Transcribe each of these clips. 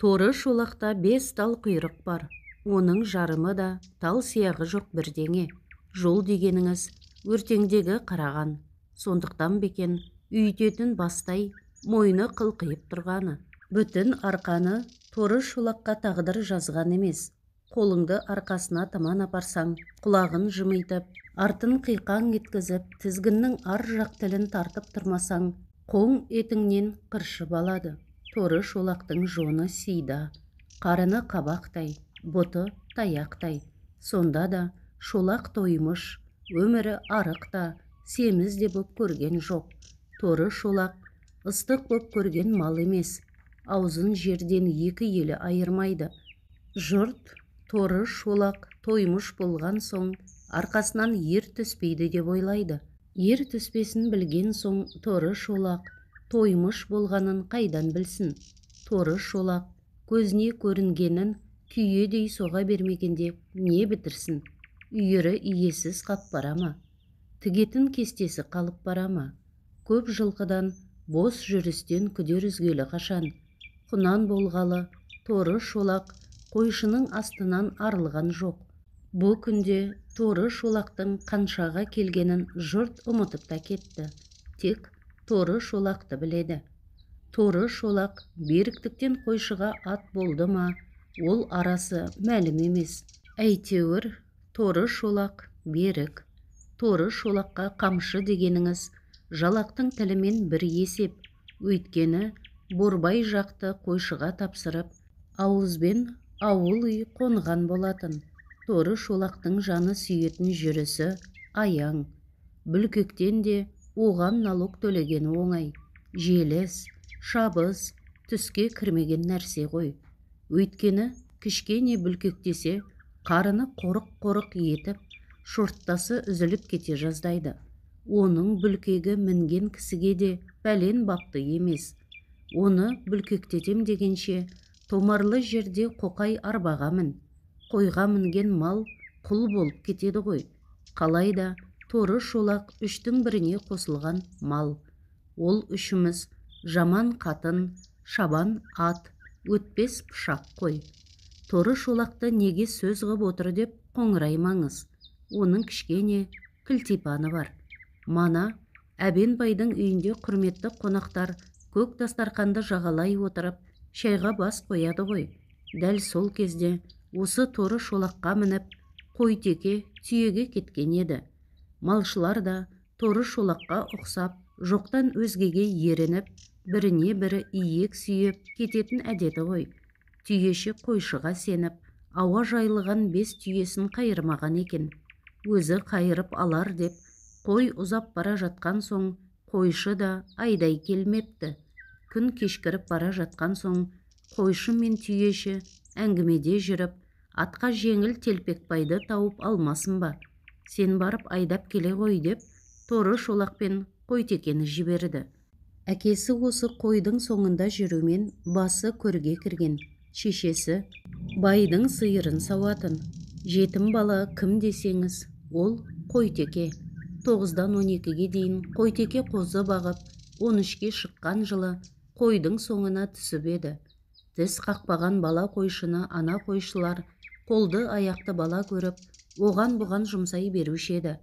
Торы шолақта 5 тал құйрық бар. Оның жарымы да тал сияғы жоқ бірдеңе. Жол дегеніңіз өртеңдегі қараған. Сондықтан бекен үйтетін бастай мойны қылқиып тұрғаны. Бүтін арқаны торы шолаққа тағдыр жазған емес. Қолыңды арқасына таман апарсаң, құлағын жымитып, артын қиқаң еткізіп, тізгіннің ар жақ тілін тартып тұрмасаң, қоң етіңнен қыршып алады. Торы шолақтың жоны сида, қарыны қабақтай, бұты таяқтай. Сонда да шолақ тоймыш, өмірі арықта, семіз де боп көрген жоқ. Торы шолақ ыстық боп көрген мал емес, аузын жерден екі елі айырмайды. Жұрт торы шолақ тоймыш болған соң, арқасынан ер түспейді деп ойлайды. Ер түспесін білген соң, торы шолақ тоймыш болғанын қайдан білсін? Торы шолақ көзіне көрінгенін түйедей соға бермегенде не бітірсін? Үйірі иесіз қап бара ма? Тігетін кестесі қалып бара ма? Көп жылқыдан, бос жүрістен күдер үзгелі қашан? Құнан болғалы торы шолақ қойшының астынан арылған жоқ. Бұл күнде торы шолақтың қаншаға келгенін жұрт ұмытып та кетті. Тек торы шолақты біледі. Торы шолақ беріктіктен қойшыға ат болды ма, ол арасы мәлім емес. Әйтеуір торы шолақ берік. Торы шолаққа қамшы дегеніңіз жалақтың тілімен бір есеп. Өйткені борбай жақты қойшыға тапсырып, ауызбен ауыл үй қонған болатын. Торы шолақтың жаны сүйетін жүрісі аяң. Бүлкектен де оған налог төлеген оңай. Желіс, шабыз, түске кірмеген нәрсе ғой. Өйткені кішкене бүлкектесе, қарыны қорық-қорық етіп, шорттасы үзіліп кете жаздайды. Оның бүлкегі мінген кісіге де бәлен бапты емес. Оны бүлкектетем дегенше, томарлы жерде қоқай арбаға мін. Қойға мінген мал құл болып кетеді ғой. Қалайда торы шолақ үштің біріне қосылған мал. Ол үшіміз жаман қатын, шабан ат, өтпес пышақ қой. Торы шолақты неге сөз ғып отыр деп қоңыраймаңыз. Оның кішкене кілтипаны бар. Мана әбен байдың үйінде құрметті қонақтар көк дастарқанды жағалай отырып, шайға бас қояды ғой. Дәл сол кезде осы торы шолаққа мініп, қойтеке түйеге кеткен еді. Малшылар да торы шолаққа ұқсап, жоқтан өзгеге ерініп, біріне бірі иек сүйеп кететін әдеті ғой. Түйеші қойшыға сеніп, ауа жайылған 5 түйесін қайырмаған екен. Өзі қайырып алар деп, қой ұзап бара жатқан соң, қойшы да айдай келмепті. Күн кешкіріп бара жатқан соң, қойшы мен түйеші әңгімеде жүріп, атқа жеңіл телпекбайды тауып алмасын ба? Сен барып айдап келе ғой деп, торы шолақпен қойтекені жіберді. Әкесі осы қойдың соңында жүрумен басы көрге кірген. Шешесі байдың сиырын сауатын. Жетім бала кім десеңіз, ол қойтеке. 9-дан 12-ге дейін қойтеке қозы бағып, 13-ке шыққан жылы қойдың соңына түсіп еді. Тіс қақпаған бала қойшыны ана қойшылар қолды аяқты бала көріп, оған бұған жұмсай беруші еді.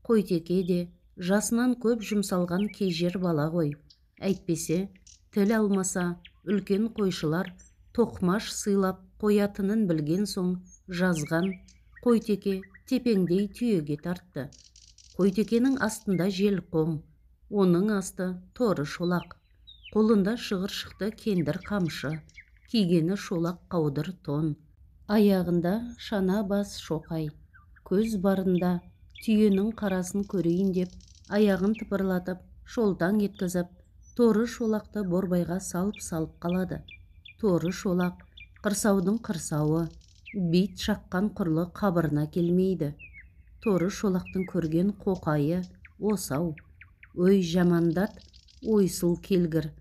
Қойтеке де жасынан көп жұмсалған кейжер бала ғой. Әйтпесе, тіл алмаса, үлкен қойшылар тоқмаш сыйлап қоятынын білген соң, жазған Қойтеке тепеңдей түйеге тартты. Қойтекенің астында жел қом, оның асты торы шолақ. Қолында шығыр-шықты кендір қамшы, кигені шолақ қаудыр тон. Аяғында шана бас шоқай. Көз барында түйенің қарасын көрейін деп, аяғын тыпырлатып, шолтаң еткізіп, торы шолақты борбайға салып-салып қалады. Торы шолақ қырсаудың қырсауы, бит шаққан құрлы қабырына келмейді. Торы шолақтың көрген қоқайы осау. Өй жамандат, ойсыл келгір,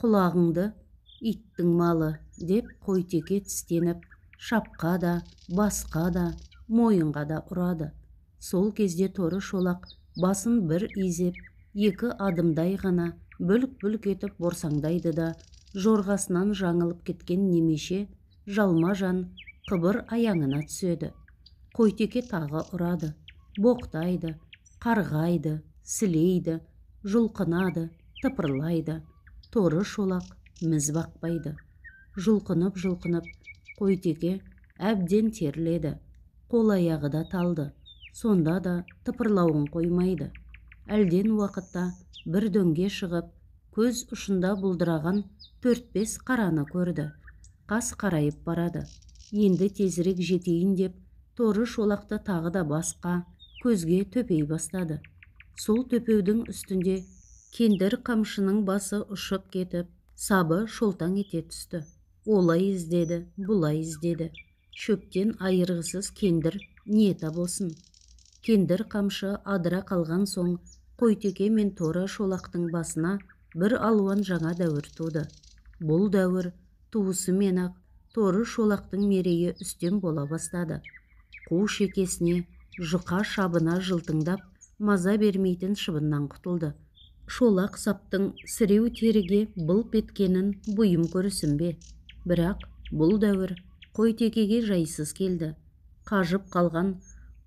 құлағыңды иттің малы деп Қойтеке тістеніп, шапқа да, басқа да, мойынға да ұрады. Сол кезде торы шолақ басын бір изеп, 2 адымдай ғана бүлк-бүлк етіп борсаңдайды да, Жорғасынан жаңылып кеткен немеше жалма-жан қыбыр аяңына түседі. Қойтеке тағы ұрады, боқтайды, қарғайды, сілейді, жұлқынады, тыпырлайды. Торы шолақ міз бақпайды. Жұлқынып-жұлқынып Қойтеке әбден терледі. Қол-аяғы да талды. Сонда да тыпырлауын қоймайды. Әлден уақытта бір дөңге шығып, көз ұшында бұлдыраған 4-5 қараны көрді. Қас қарайып барады. Енді тезірек жетейін деп, торы шолақты тағы да басқа көзге төпей бастады. Сол төпеудің үстінде кендір қамшының басы ұшып кетіп, сабы шолтаң ете түсті. Олай іздеді, бұлай іздеді. Шөптен айырғысыз кендір не табылсын. Кендір қамшы адыра қалған соң, Қойтеке мен торы шолақтың басына бір алуан жаңа дәуір туды. Бұл дәуір туысымен-ақ торы шолақтың мерейі үстем бола бастады. Қу шекесіне, жұқа шабына жылтыңдап, маза бермейтін шыбыннан құтылды. Шолақ саптың сіреу теріге былп еткенін бұйым көрсін бе. Бірақ бұл дәуір Қойтекеге жайсыз келді. Қажып қалған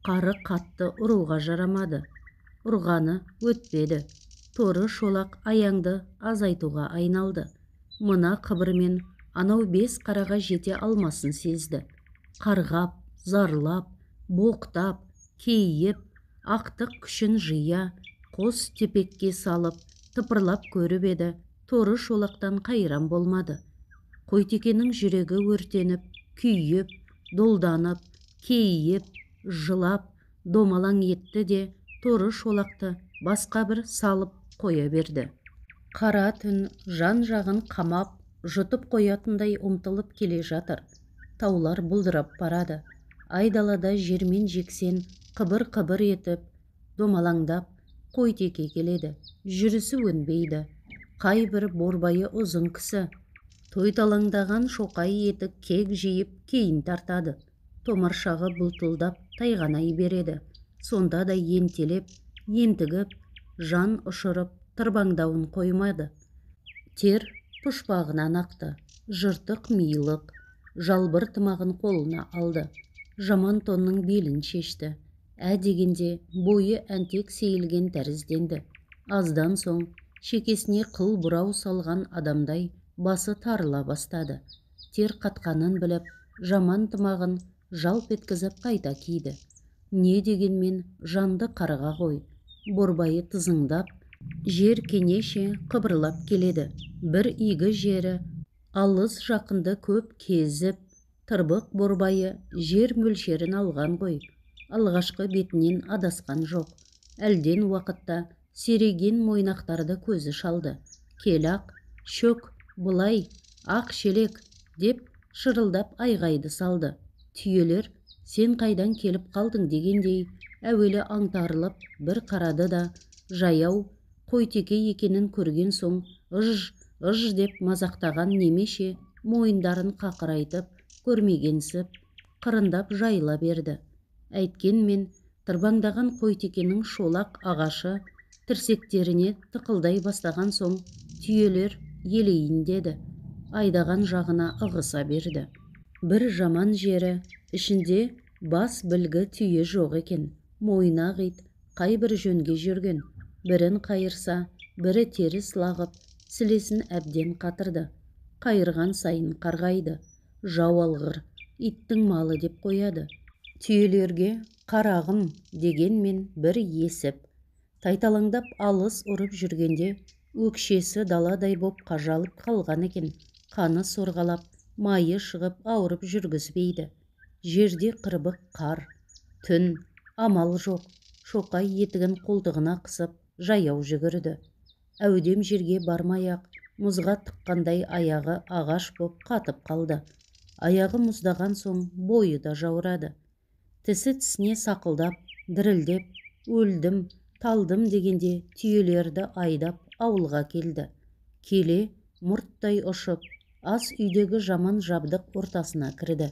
қары қатты ұруға жарамады. Ұрғаны өтпеді. Торы шолақ аяңды азайтуға айналды. Мына қыбырмен анау 5 қараға жете алмасын сезді. Қарғап, зарлап, боқтап, кейіп, ақтық күшін жия, қос тепекке салып, тыпырлап көріп еді, торы шолақтан қайран болмады. Қойтекенің жүрегі өртеніп, күйіп, долданып, кейіп, жылап, домалаң етті де, торы шолақты басқа бір салып қоя берді. Қара түн жан жағын қамап, жұтып қоятындай ұмтылып келе жатыр. Таулар бұлдырап барады. Айдалада жермен жексен қыбыр-қыбыр етіп, домалаңдап, Қойтеке келеді. Жүрісі өнбейді. Қайбір борбайы ұзын кісі. Тойталаңдаған шоқай етік кек жиып кейін тартады. Томаршағы бұлтылдап тайғанай береді. Сонда да ентелеп, ентігіп, жан ұшырып, тырбаңдауын қоймады. Тер пұшпағынан ақты. Жыртық миылық, жалбыр тымағын қолына алды. Жаман тонның белін шешті. Дегенде бойы әнтек сейілген тәрізденді. Аздан соң шекесіне қыл бұрау салған адамдай басы тарыла бастады. Тер қатқанын біліп, жаман тымағын жалп еткізіп қайта киді. Не дегенмен жанды қарға ғой. Борбайы тызыңдап, жер кенеше қыбырлап келеді. Бір игі жері алыс жақынды көп кезіп, тырбық борбайы жер мөлшерін алған ғой. Алғашқы бетінен адасқан жоқ. Әлден уақытта сереген мойнақтарды көзі шалды. Келақ, шөк, бұлай, ақ шелек деп шырылдап айғайды салды. Түйелер, сен қайдан келіп қалдың дегендей, әуелі аңтарылып бір қарады да, жаяу Қойтеке екенін көрген соң ыж деп мазақтаған немеше мойындарын қақырайтып, көрмегенсіп, қырындап жайыла берді. Әйткенмен тырбаңдаған Қойтекенің шолақ ағашы тірсектеріне тықылдай бастаған соң, түйелер елейін деді. Айдаған жағына ығыса берді. Бір жаман жері, ішінде бас білгі түйе жоқ екен. Мойына ғит, қайбір жөнге жүрген. Бірін қайырса, бірі теріс лағып, сілесін әбден қатырды. Қайырған сайын қарғайды. Жау алғыр, иттің малы деп қояды. Түйелерге қарағым дегенмен бір есіп. Тайталаңдап алыс ұрып жүргенде, өкшесі даладай боп қажалып қалған екен. Қаны сорғалап, майы шығып ауырып жүргізбейді. Жерде қырбық қар, түн, амал жоқ. Шоқай етігін қолтығына қысып, жаяу жүгірді. Әудем жерге бармай-ақ, мұзға тыққандай аяғы ағаш боп қатып қалды. Аяғы мұздаған соң бойы да жаурады. Тісі тісіне сақылдап, дірілдеп, өлдім, талдым дегенде түйелерді айдап ауылға келді. Келе, мұрттай ұшып, ас үйдегі жаман жабдық ортасына кірді.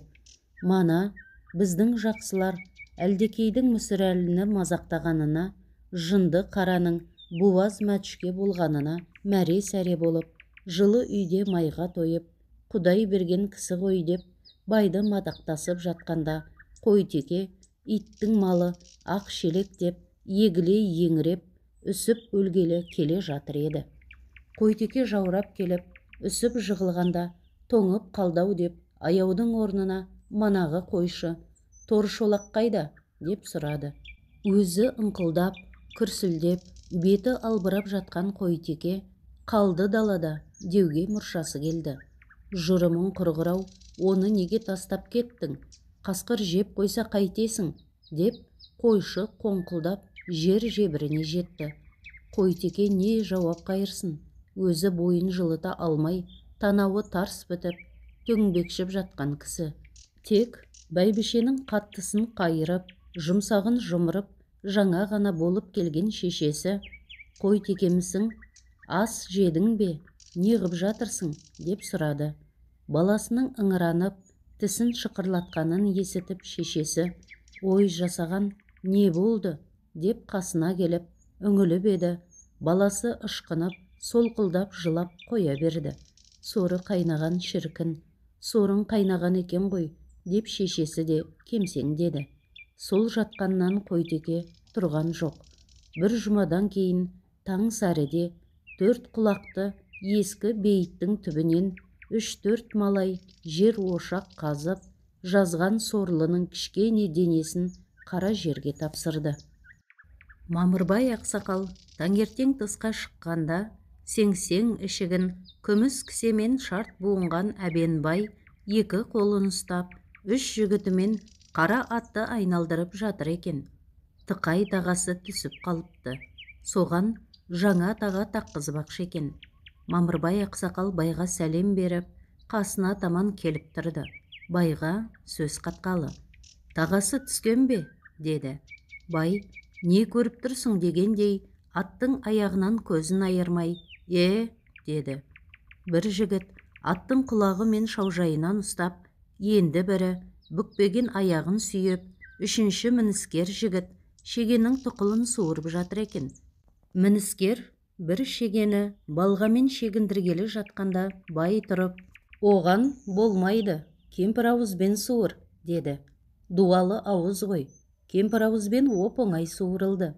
Мана, біздің жақсылар әлдекейдің мүсірәліні мазақтағанына, жынды қараның буаз мәтшке болғанына мәре сәре болып, жылы үйде майға тойып, Құдай берген кісі ғой деп, байды мадақтасып жатқанда, Қойтеке иттің малы ақ шелек деп, егіле еңіреп, үсіп өлгелі келе жатыр еді. Қойтеке жаурап келіп, үсіп жығылғанда, тоңып қалдау деп, аяудың орнына манағы қойшы, торшолақ қайда деп сұрады. Өзі ыңқылдап, күрсілдеп, беті албырап жатқан Қойтеке қалды далада деуге мұршасы келді. Жұрымың құрғырау, оны неге тастап кеттің? Қасқыр жеп қойса қайтесің? Деп қойшы қоңқылдап жер жебіріне жетті. Қойтеке не жауап қайырсын? Өзі бойын жылыта алмай, танауы тарс бітіп, төңбекшіп жатқан кісі. Тек бәйбішенің қаттысын қайырып, жұмсағын жұмырып, жаңа ғана болып келген шешесі, Қойтекемісің, ас жедің бе, неғып жатырсың, деп сұрады. Баласының ыңыранып, тісін шықырлатқанын есітіп шешесі, ой жасаған, не болды, деп қасына келіп, үңіліп еді, баласы ышқынып, солқылдап жылап қоя берді. Соры қайнаған шіркін, сорың қайнаған екен ғой, деп шешесі де кемсеңдеді. Сол жатқаннан Қойтеке тұрған жоқ. Бір жұмадан кейін таң сәріде 4 құлақты ескі бейіттің түбінен 3-4 малай жер ошақ қазып, жазған сорлының кішкене денесін қара жерге тапсырды. Мамырбай ақсақал таңертең тысқа шыққанда, сеңсең ішігін күміс кісемен шарт буынған Әбенбай 2 қолын ұстап, 3 жігітімен қара атты айналдырып жатыр екен. Тықай тағасы түсіп қалыпты. Соған жаңа таға таққызбақшы екен. Мамырбай ақсақал байға сәлем беріп, қасына таман келіп тұрды. Байға сөз қатқалы. Тағасы түскен бе? Деді. Бай, не көріп тұрсың дегендей, аттың аяғынан көзін айырмай, деді. Бір жігіт аттың құлағы мен шаужайынан ұстап, енді бірі бүкпеген аяғын сүйеп, 3-ші мініскер жігіт шегенің тұқылын суырып жатыр екен. Мініскер бір шегені балғамен шегіндіргелі жатқанда бай тұрып, оған болмайды, кемпір ауызбен суыр, деді. Дуалы ауыз ғой, кемпір ауызбен оп-оңай суырылды.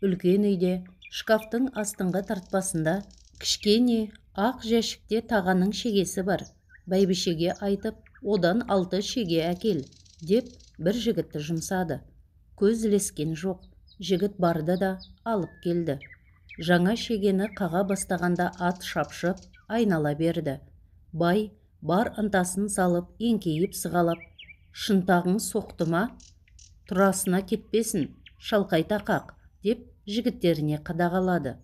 Үлкен үйде шкафтың астыңғы тартпасында кішкене ақ жәшікте тағаның шегесі бар. Бәйбішеге айтып, одан 6 шеге әкел, деп бір жігітті жұмсады. Көз ілескен жоқ, жігіт барды да алып келді. Жаңа шегені қаға бастағанда ат шапшып, айнала берді. Бай бар ынтасын салып, еңкейіп сығалап, шынтағың соқты ма? Тұрасына кетпесін, шалқайта қақ, деп жігіттеріне қадағалады.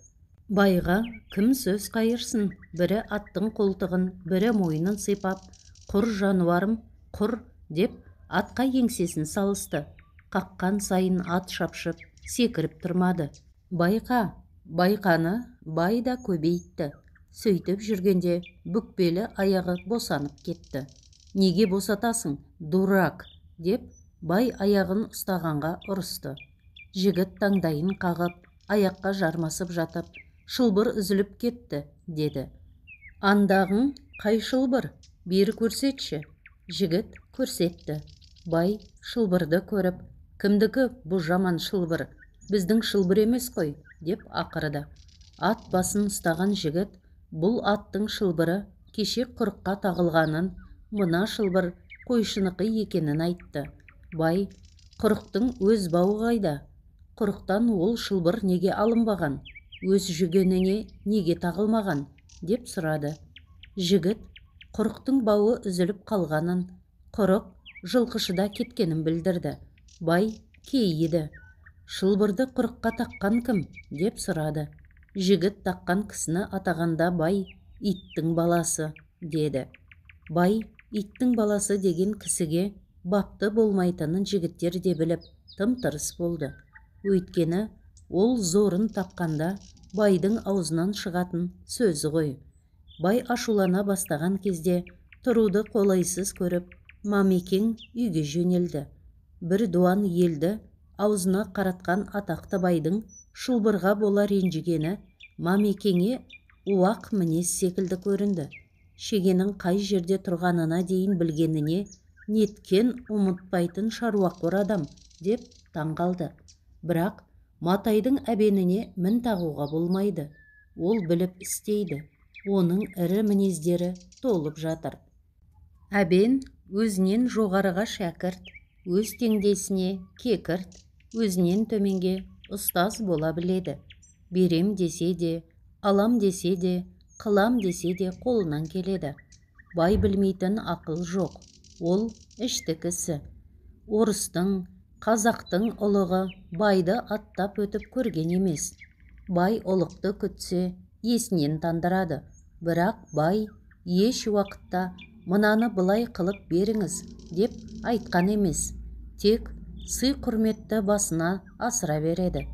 Байға кім сөз қайырсын, бірі аттың қолтығын, бірі мойнын сипап, құр жануарым, құр, деп атқа еңсесін салысты. Қаққан сайын ат шапшып, секіріп тұрмады. Байқа, байқаны бай да көбейтті. Сөйтіп жүргенде бүкпелі аяғы босанып кетті. Неге босатасың, дурак, деп бай аяғын ұстағанға ұрысты. Жігіт таңдайын қағып, аяққа жармасып жатып, шылбыр үзіліп кетті, деді. Андағың қай шылбыр, бері көрсетші. Жігіт көрсетті. Бай шылбырды көріп, кімдікі бұ жаман шылбыр, біздің шылбыр емес қой, деп ақырды. Ат басын ұстаған жігіт, бұл аттың шылбыры кеше құрыққа тағылғанын, мына шылбыр қойшынықы екенін айтты. Бай, құрықтың өз бауы қайда? Құрықтан ол шылбыр неге алынбаған? Өз жүгеніне неге тағылмаған? Деп сұрады. Жігіт, құрықтың бауы үзіліп қалғанын, құрық жылқышыда кеткенін білдірді. Бай кейіді. Шылбырды құрыққа таққан кім? Деп сұрады. Жігіт таққан кісіні атағанда бай, иттің баласы, деді. Бай, иттің баласы деген кісіге бапты болмайтынын жігіттер де біліп, тым-тырыс болды. Өйткені ол зорын тапқанда байдың аузынан шығатын сөзі ғой. Бай ашулана бастаған кезде тұруды қолайсыз көріп, Мамекең үйге жөнелді. Бір дуан елді аузына қаратқан атақты байдың шылбырға бола ренжігені Мамекеңе уақ мінез секілді көрінді. Шегенің қай жерде тұрғанына дейін білгеніне неткен ұмытпайтын шаруақор адам деп таңғалды. Бірақ Матайдың әбеніне мін тағуға болмайды. Ол біліп істейді. Оның ірі мінездері толып жатыр. Әбен өзінен жоғарыға шәкірт, өз теңдесіне кекірт, өзінен төменге ұстаз бола біледі. Берем десе де, алам десе де, қылам десе де қолынан келеді. Бай білмейтін ақыл жоқ. Ол ішті кісі. Орыстың, қазақтың ұлығы байды аттап өтіп көрген емес. Бай ұлықты күтсе, есінен тандырады. Бірақ бай еш уақытта мынаны былай қылып беріңіз деп айтқан емес. Тек сый құрметті басына асыра береді.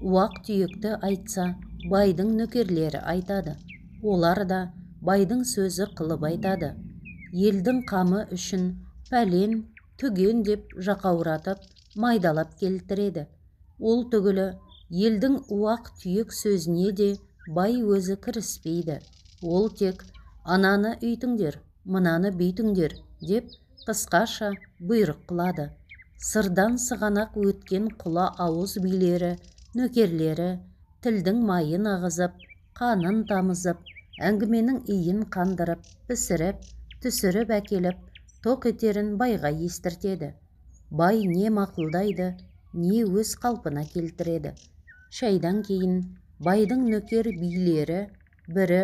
Уақ түйекті айтса, байдың нөкерлері айтады. Олар да байдың сөзі қылып айтады. Елдің қамы үшін пәлен, түген деп жақауратып, майдалап келтіреді. Ол түгілі елдің уақ түйек сөзіне де бай өзі кіріспейді. Ол тек ананы үйтіңдер, мынаны бүйтіңдер деп қысқаша бұйрық қылады. Сырдан сығанақ өткен құла ауыз билері, нөкерлері тілдің майын ағызып, қанын тамызып, әңгіменің иін қандырып, пісіріп, түсіріп әкеліп, тоқ етерін байға естіртеді. Бай не мақұлдайды, не өз қалпына келтіреді. Шайдан кейін байдың нөкер билері бірі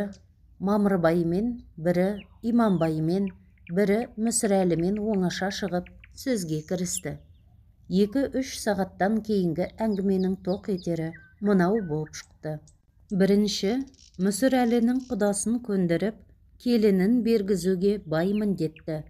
Мамырбаймен, бірі Иманбаймен, бірі Мүсірәлімен оңаша шығып сөзге кірісті. 2-3 сағаттан кейінгі әңгіменің тоқ етері мынау болып шықты. Бірінші, Мүсірәлінің құдасын көндіріп, келінін бергізуге бай міндетті.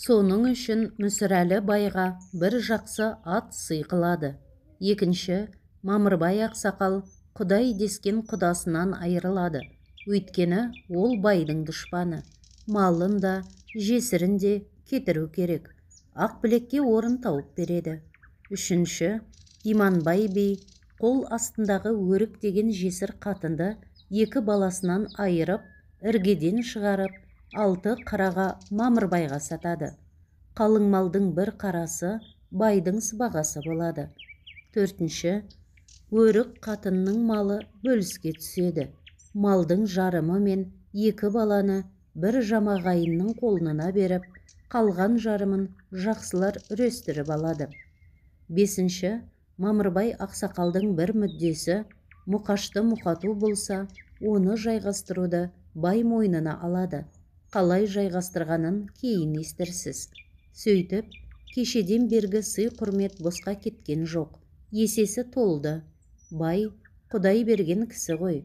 Соның үшін Мүсірәлі байға бір жақсы ат сый қылады. Екінші, Мамырбай ақсақал құдай дескен құдасынан айырылады. Өйткені ол байдың дұшпаны. Малын да, жесірін де кетіру керек. Ақбілекке орын тауып береді. Үшінші, Иманбай би қол астындағы өрік деген жесір қатынды 2 баласынан айырып, іргеден шығарып, 6 қараға Мамырбайға сатады. Қалың малдың бір қарасы байдың сыбағасы болады. Төртінші, өрік қатынның малы бөліске түседі. Малдың жарымы мен 2 баланы бір жамағайынның қолына беріп, қалған жарымын жақсылар үрестіріп алады. Бесінші, Мамырбай ақсақалдың бір мүддесі мұқашты мұқату болса, оны жайғастыруды бай мойнына алады. Қалай жайғастырғанын кейін естірсіз. Сөйтіп, кешеден бергі сый құрмет босқа кеткен жоқ. Есесі толды. Бай құдай берген кісі ғой.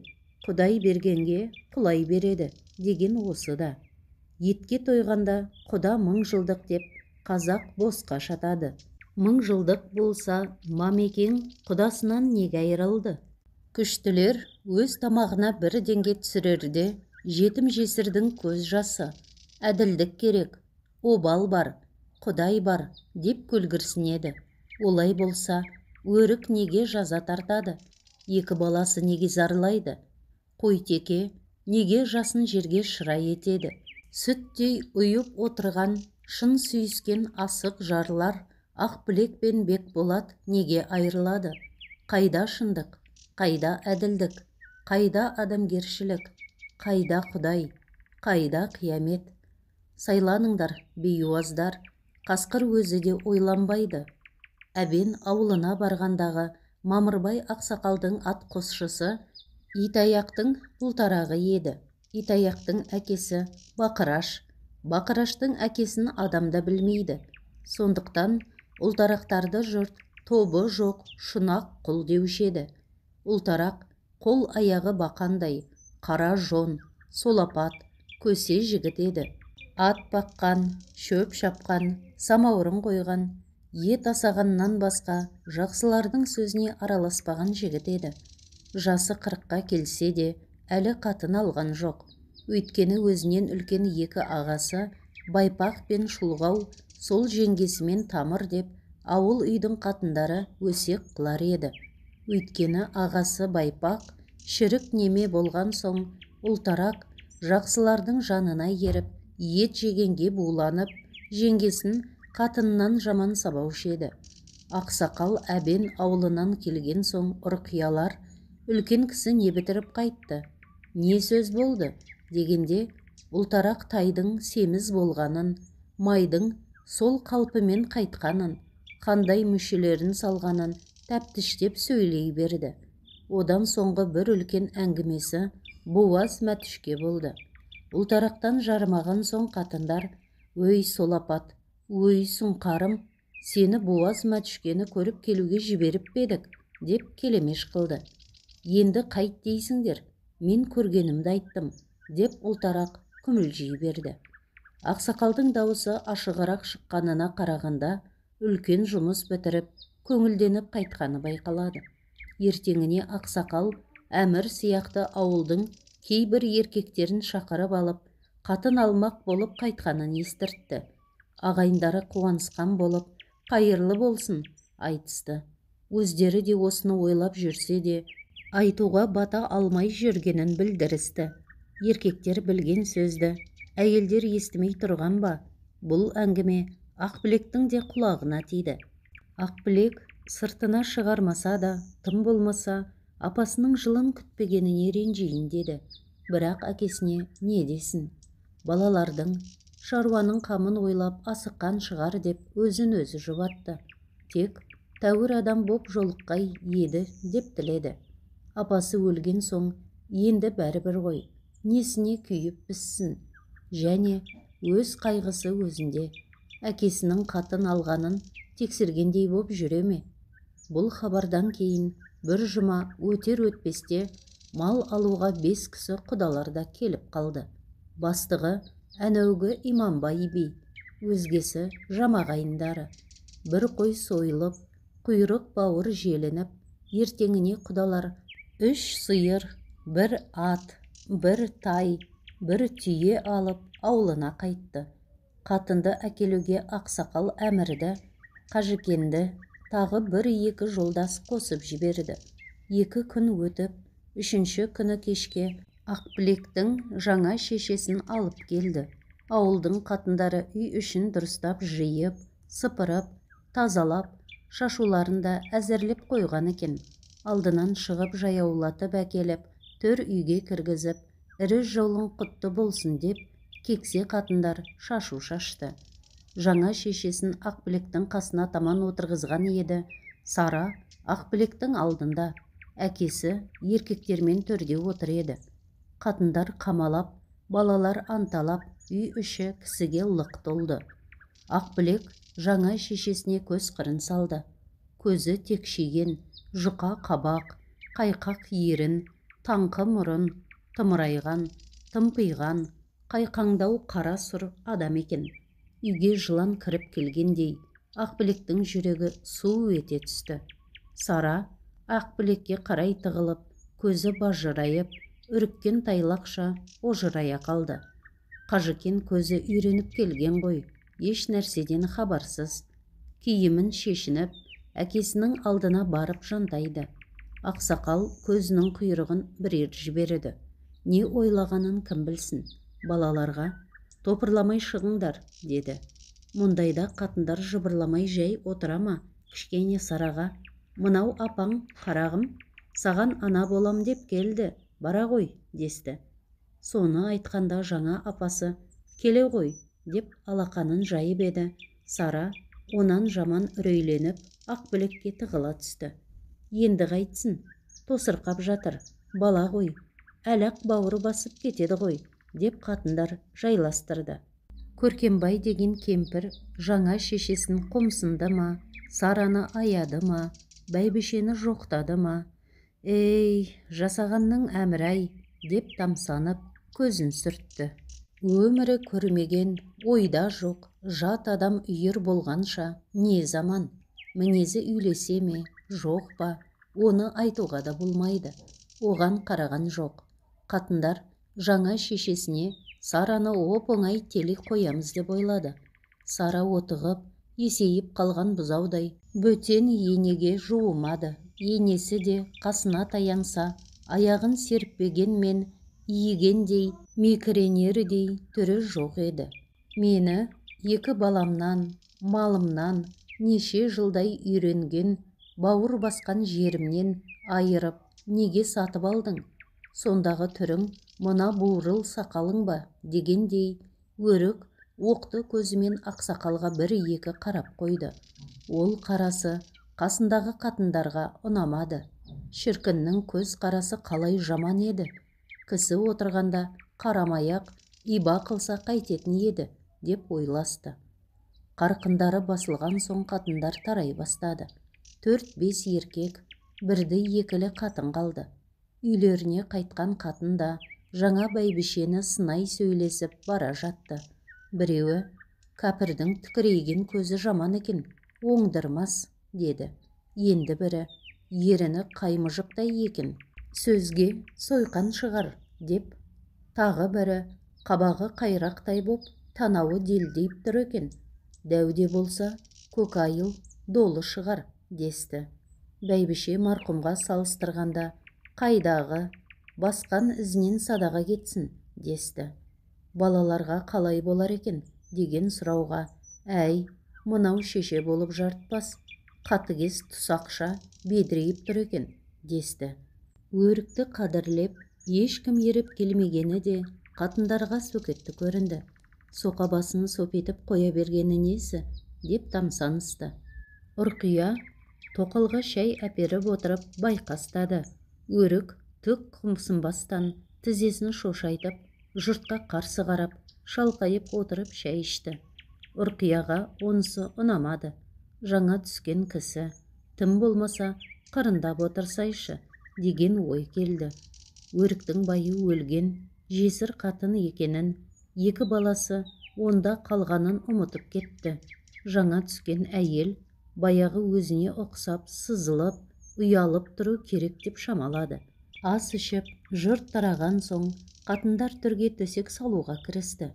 Құдай бергенге құлай береді деген осы да. Етке тойғанда құда 1000 жылдық деп қазақ босқа шатады. 1000 жылдық болса, мамекең құдасынан неге айырылды? Күштілер өз тамағына бір денге түсірерде, жетім жесірдің көз жасы. Әділдік керек, обал бар, құдай бар деп көлгірсінеді. Олай болса, өрік неге жаза тартады? 2 баласы неге зарлайды? Қойтеке неге жасын жерге шыра етеді? Сүттей ұйып отырған, шын сүйіскен асық жарлар Ақбілек пен Бекболат неге айырылады? Қайда шындық, қайда әділдік, қайда адамгершілік, қайда құдай, қайда қиямет? Сайланыңдар, бейуаздар, қасқыр өзі де ойланбайды. Әбен ауылына барғандағы Мамырбай ақсақалдың ат қосшысы Итаяқтың ұлтарағы еді. Итаяқтың әкесі Бақыраш. Бақыраштың әкесін адамда білмейді. Сондықтан ұлтарақтарды жұрт тобы жоқ шұнақ құл деушеді. Ұлтарақ қол аяғы бақандай, қара жон, солапат, көсе жігіт еді. Ат баққан, шөп шапқан, самаурын қойған, ет асағаннан басқа жақсылардың сөзіне араласпаған жігіт еді. Жасы 40-қа келсе де, әлі қатын алған жоқ. Өйткені өзінен үлкен 2 ағасы, Байпақ пен Шұлғау, сол жеңгесімен тамыр деп, ауыл үйдің қатындары өсек қылар еді. Өйткені ағасы Байпақ шірік неме болған соң, Ұлтарақ жақсылардың жанына еріп, ет жегенге буланып, жеңгесін қатынынан жаман сабаушы еді. Ақсақал әбен аулынан келген соң ұрқиялар, үлкен кісі не бітіріп қайтты, не сөз болды дегенде, ұлтарақ тайдың семіз болғанын, майдың сол қалпымен қайтқанын, қандай мүшелерін салғанын тәптіштеп сөйлей берді. Одан соңғы бір үлкен әңгімесі буаз мәтішке болды. Ұлтарақтан жарымаған соң қатындар, өй солапат, өй сұңқарым, сені буаз мәтішкені көріп келуге жіберіп бедік, деп келемеш қылды. Енді қайт дейсіңдер, мен көргенімді айттым, деп ұлтарақ күмілжей берді. Ақсақалдың дауысы ашығырақ шыққанына қарағанда, үлкен жұмыс бітіріп, көңілденіп қайтқаны байқалады. Ертеңіне ақсақал әмір сияқты ауылдың кейбір еркектерін шақырып алып, қатын алмақ болып қайтқанын естіртті. Ағайындары қуанысқан болып, қайырлы болсын айтысты. Өздері де осыны ойлап жүрсе де, айтуға бата алмай жүргенін білдірісті. Еркектер білген сөзді, әйелдер естімей тұрған ба? Бұл әңгіме Ақбілектің де құлағына тиді. Ақбілек сыртына шығармаса да, тым болмаса, апасының жылын күтпегеніне ренжейін деді. Бірақ әкесіне не десін? Балалардың, шаруаның қамын ойлап асыққан шығар деп өзін өзі жұбатты. Тек тәуір адам боп жолыққай еді деп тіледі. Апасы өлген соң, енді бәрібір ғой, несіне күйіп піссін. Және өз қайғысы өзінде. Әкесінің қатын алғанын тексергендей боп жүре ме? Бұл хабардан кейін бір жұма өтер өтпесте мал алуға 5 кісі құдаларда келіп қалды. Бастығы әнеугі Иманбай би, өзгесі жамағайындары. Бір қой сойылып, құйрық бауыр желініп, ертеңіне құдалар 3 сиыр, 1 ат, 1 тай, 1 түйе алып аулына қайтты. Қатынды әкелуге ақсақал әмірді, Қажыкенді тағы 1-2 жолдас қосып жіберді. 2 күн өтіп, 3-ші күні кешке Ақбілектің жаңа шешесін алып келді. Ауылдың қатындары үй үшін дұрыстап жиып, сыпырып, тазалап, шашуларын да әзірлеп қойған екен. Алдынан шығып жаяулатып әкеліп, төр үйге кіргізіп, ірі жолың құтты болсын деп, кексе қатындар шашу шашты. Жаңа шешесін Ақбілектің қасына таман отырғызған еді. Сара Ақбілектің алдында, әкесі еркектермен төрде отыр еді. Қатындар қамалап, балалар анталап, үй іші кісіге лық толды. Ақбілек жаңа шешесіне көз қырын салды. Көзі текшиген, жұқа қабақ, қайқақ ерін, таңқы мұрын, тымырайған, тымпиған, қайқаңдау қара сұр адам екен. Үйге жылан кіріп келгендей, Ақбілектің жүрегі су ете түсті. Сара Ақбілекке қарай тығылып, көзі бажырайып, үріккен тайлақша ожырая қалды. Қажыкен көзі үйреніп келген ғой, еш нәрседен хабарсыз. Киімін шешініп, әкесінің алдына барып жантайды. Ақсақал көзінің құйрығын бірер жіберді. Не ойлағанын кім білсін? Балаларға топырламай шығыңдар, деді. Мұндайда қатындар жыбырламай жай отыра ма? Кішкене Сараға, мынау апаң, қарағым, саған ана болам деп келді, бара ғой, десті. Соны айтқанда жаңа апасы, келе ғой, деп алақанын жайып еді. Сара онан жаман үрейленіп, Ақбілекке тығыла түсті. Енді қайтсын, тосырқап жатыр, бала ғой, әлақ бауыр басып кетеді ғой, деп қатындар жайластырды. Көркембай деген кемпір жаңа шешесін қомсынды ма, Сараны аяды ма, бәйбішені жоқтады ма? Ей, жасағанның әмір-ай, деп тамсанып, көзін сүртті. Өмірі көрмеген, ойда жоқ, жат адам үйір болғанша не заман? Мінезі үйлесе ме, жоқ па? Оны айтуға да болмайды. Оған қараған жоқ. Қатындар жаңа шешесіне Сараны оп-оңай теле қоямыз деп ойлады. Сара отығып, есейіп қалған бұзаудай, бөтен енеге жуымады. Енесі де қасына таянса, аяғын серппегенмен иігендей, мекіренердей түрі жоқ еді. Мені екі баламнан, малымнан, неше жылдай үйренген, бауыр басқан жерімнен айырып, неге сатып алдың? Сондағы түрің мына буырыл сақалың ба? Дегендей, өрік оқты көзімен ақсақалға бір-екі қарап қойды. Ол қарасы қасындағы қатындарға ұнамады. Шіркіннің көз қарасы қалай жаман еді. Кісі отырғанда қарамаяқ иба қылса қайтетін еді, деп ойласты. Қарқындары басылған соң қатындар тарай бастады. 4-5 еркек, бірді-екілі қатын қалды. Үйлеріне қайтқан қатын да жаңа бәйбішені сынай сөйлесіп бара жатты. Біреуі, кәпірдің тікірейген көзі жаман екен, оңдырмас, деді. Енді бірі, еріні қаймыжықтай екен, сөзге сойқан шығар, деп. Тағы бірі, қабағы қайрақтай боп, танауы делдейіп тұр екен, дәуде болса, көкайыл долы шығар, десті. Бәйбіше марқұмға салыстырғанда, қайдағы, басқан ізінен садаға кетсін, десті. Балаларға қалай болар екен, деген сұрауға, әй, мынау шеше болып жартпас, қатыгез тұсақша бедірейіп тұр екен, десті. Өрікті қадірлеп, ешкім еріп келмегені де қатындарға сөкетті көрінді. Соқа басын сопетіп қоя бергені несі, деп тамсанысты. Ұрқия тоқалға шай әперіп отырып байқастады. Өрік түк қымсынбастан тізесін шошайтып, жұртқа қарсы қарап, шалқайып отырып шай ішті. Ұрқияға онысы ұнамады. Жаңа түскен кісі, тым болмаса қырындап отырсайшы, деген ой келді. Өріктің байы өлген, жесір қатын екенін, екі баласы онда қалғанын ұмытып кетті. Жаңа түскен әйел баяғы өзіне ұқсап, сызылып, ұялып тұру керек деп шамалады. Ас ішіп, жұрт тараған соң, қатындар түрге төсек салуға кірісті.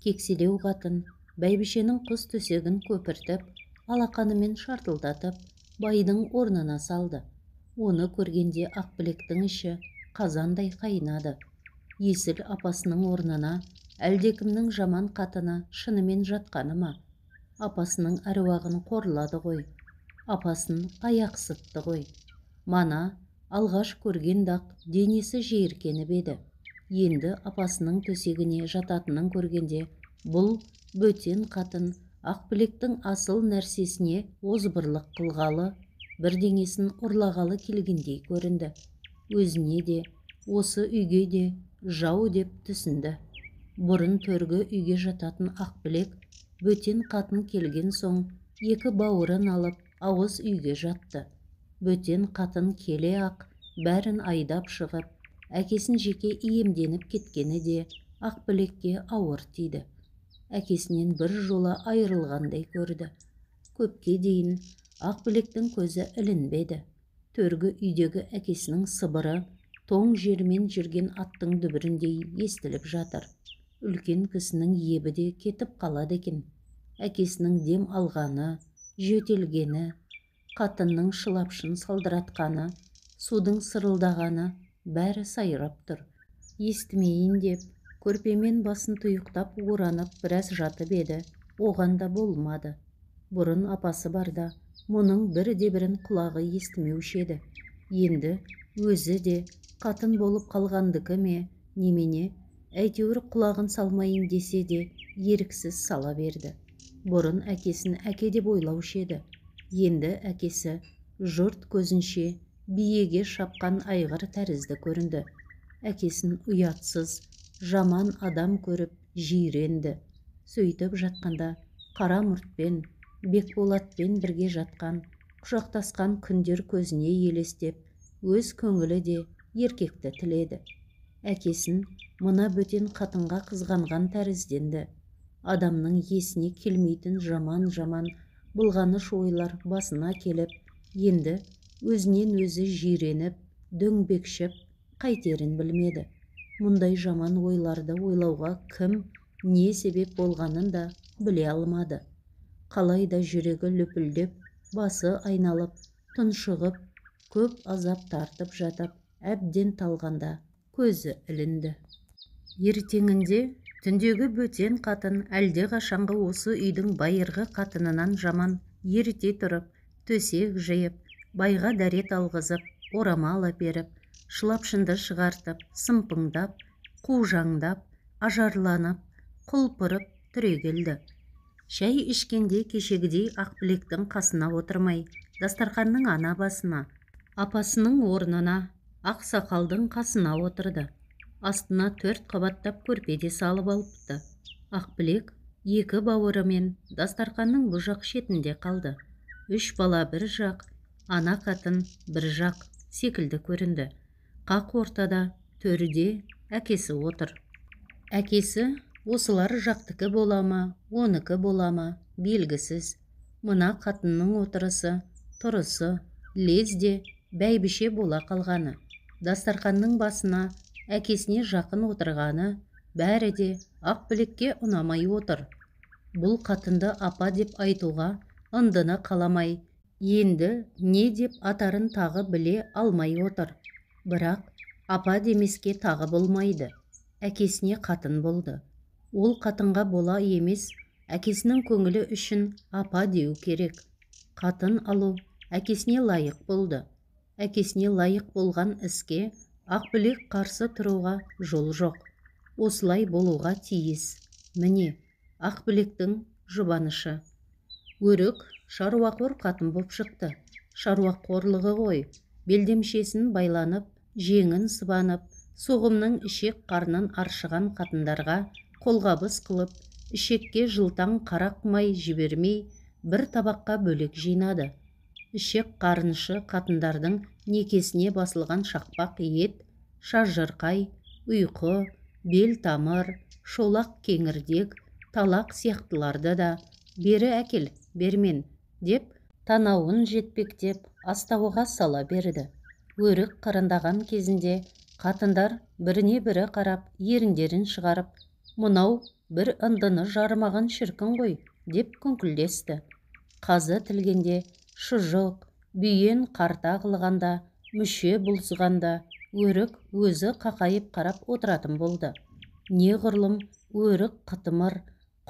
Кекселеу қатын бәйбішенің құс төсегін көпіртіп, алақанымен шартылдатып, байдың орнына салды. Оны көргенде Ақбілектің іші қазандай қайнады. Есіл апасының орнына әлдекімнің жаман қатыны шынымен жатқаны ма? Апасының әруағын қорлады ғой. Апасын аяқ сытты ғой. Мана алғаш көрген-ақ денесі жиіркеніп еді. Енді апасының төсегіне жататынын көргенде, бұл бөтен қатын Ақбілектің асыл нәрсесіне озбырлық қылғалы, бірдеңесін ұрлағалы келгендей көрінді. Өзіне де, осы үйге де жау деп түсінді. Бұрын төргі үйге жататын Ақбілек, бөтен қатын келген соң, екі бауырын алып, ауыз үйге жатты. Бөтен қатын келе-ақ, бәрін айдап шығып, әкесін жеке иемденіп кеткені де Ақбілекке ауыр тиді. Әкесінен бір жола айырылғандай көрді. Көпке дейін Ақбілектің көзі ілінбеді. Төргі үйдегі әкесінің сыбыры тоң жермен жүрген аттың дүбіріндей естіліп жатыр. Үлкен кісінің ебі де кетіп қалады екен. Әкесінің дем алғаны, жөтелгені, қатынның шылапшын салдыратқаны, судың сырылдағаны бәрі сайрап тұр. Естімейін деп, көрпемен басын тұйықтап оранып біраз жатып еді, оған да болмады. Бұрын апасы барда, мұның бірде-бірін құлағы естімеуші еді. Енді өзі де қатын болып қалғандікі ме, немене, әйтеуір құлағын салмайын десе де еріксіз сала берді. Бұрын әкесін әке деп ойлаушы еді. Енді әкесі жұрт көзінше биеге шапқан айғыр тәрізді көрінді. Әкесін ұятсыз, жаман адам көріп жиренді. Сөйтіп жатқанда қара мұртпен, Бекболатпен бірге жатқан, құшақтасқан күндер көзіне елестеп, өз көңілі де еркекті тіледі. Әкесін мына бөтен қатынға қызғанған тәрізденді. Адамның есіне келмейтін жаман-жаман былғаныш ойлар басына келіп, енді өзінен өзі жиреніп, дөңбекшіп, қайтерін білмеді. Мұндай жаман ойларды ойлауға кім, не себеп болғанын да біле алмады. Қалайда жүрегі лүпілдеп, басы айналып, тұншығып, көп азап тартып жатып, әбден талғанда, көзі ілінді. Ертеңінде түндегі бөтен қатын әлде қашанғы осы үйдің байырғы қатынынан жаман ерте тұрып, төсек жиып, байға дәрет алғызып, орамал әперіп, шылапшынды шығартып, сымпыңдап, қужаңдап, ажарланып, құлпырып түрегелді. Шәй ішкенде кешегідей Ақбілектің қасына отырмай, дастарқанның ана басына, апасының орнына, Ақсақалдың қасына отырды. Астына 4 қабаттап көрпеде салып алыпты. Ақбілек екі бауырымен дастарқанның бұл жақ шетінде қалды. 3 бала бір жақ, ана қатын бір жақ секілді көрінді. Қақ ортада төрде әкесі отыр. Әкесі осылар жақтікі бола ма, оныкі бола ма, белгісіз. Мына қатынның отырысы, тұрысы, лезде бәйбіше бола қалғаны. Дастарқанның басына әкесіне жақын отырғаны бәрі де Ақбілекке ұнамай отыр. Бұл қатынды апа деп айтуға ындыны қаламай, енді не деп атарын тағы біле алмай отыр. Бірақ апа демеске тағы болмайды. Әкесіне қатын болды. Ол қатынға бола емес, әкесінің көңілі үшін апа деу керек. Қатын алу әкесіне лайық болды. Әкесіне лайық болған іске Ақбілек қарсы тұруға жол жоқ. Осылай болуға тиіс. Міне, Ақбілектің жұбанышы. Өрік шаруақор қатын боп шықты. Шаруақорлығы ғой, белдемшесін байланып, жеңін сыбанып, соғымның ішек қарнын аршыған қатындарға қолғабыс қылып, ішекке жылтаң қарақ май жібермей, бір табаққа бөлек жинады. Ішек қарнышы қатындардың некесіне басылған шақпақ ет, шажырқай, ұйқы, бел тамыр, шолақ кеңірдек, талақ сияқтыларды да бері әкел, бермен, деп танауын жетпектеп астауға сала берді. Өрік қырындаған кезінде қатындар біріне бірі қарап, еріндерін шығарып, мынау бір ындыны жарымаған шіркін ғой, деп күңкілдесті. Қазы тілгенде шұжық, бүйен қарта қылғанда, мүше бұлсығанда, өрік өзі қақайып қарап отыратын болды. Неғұрлым өрік қытымыр,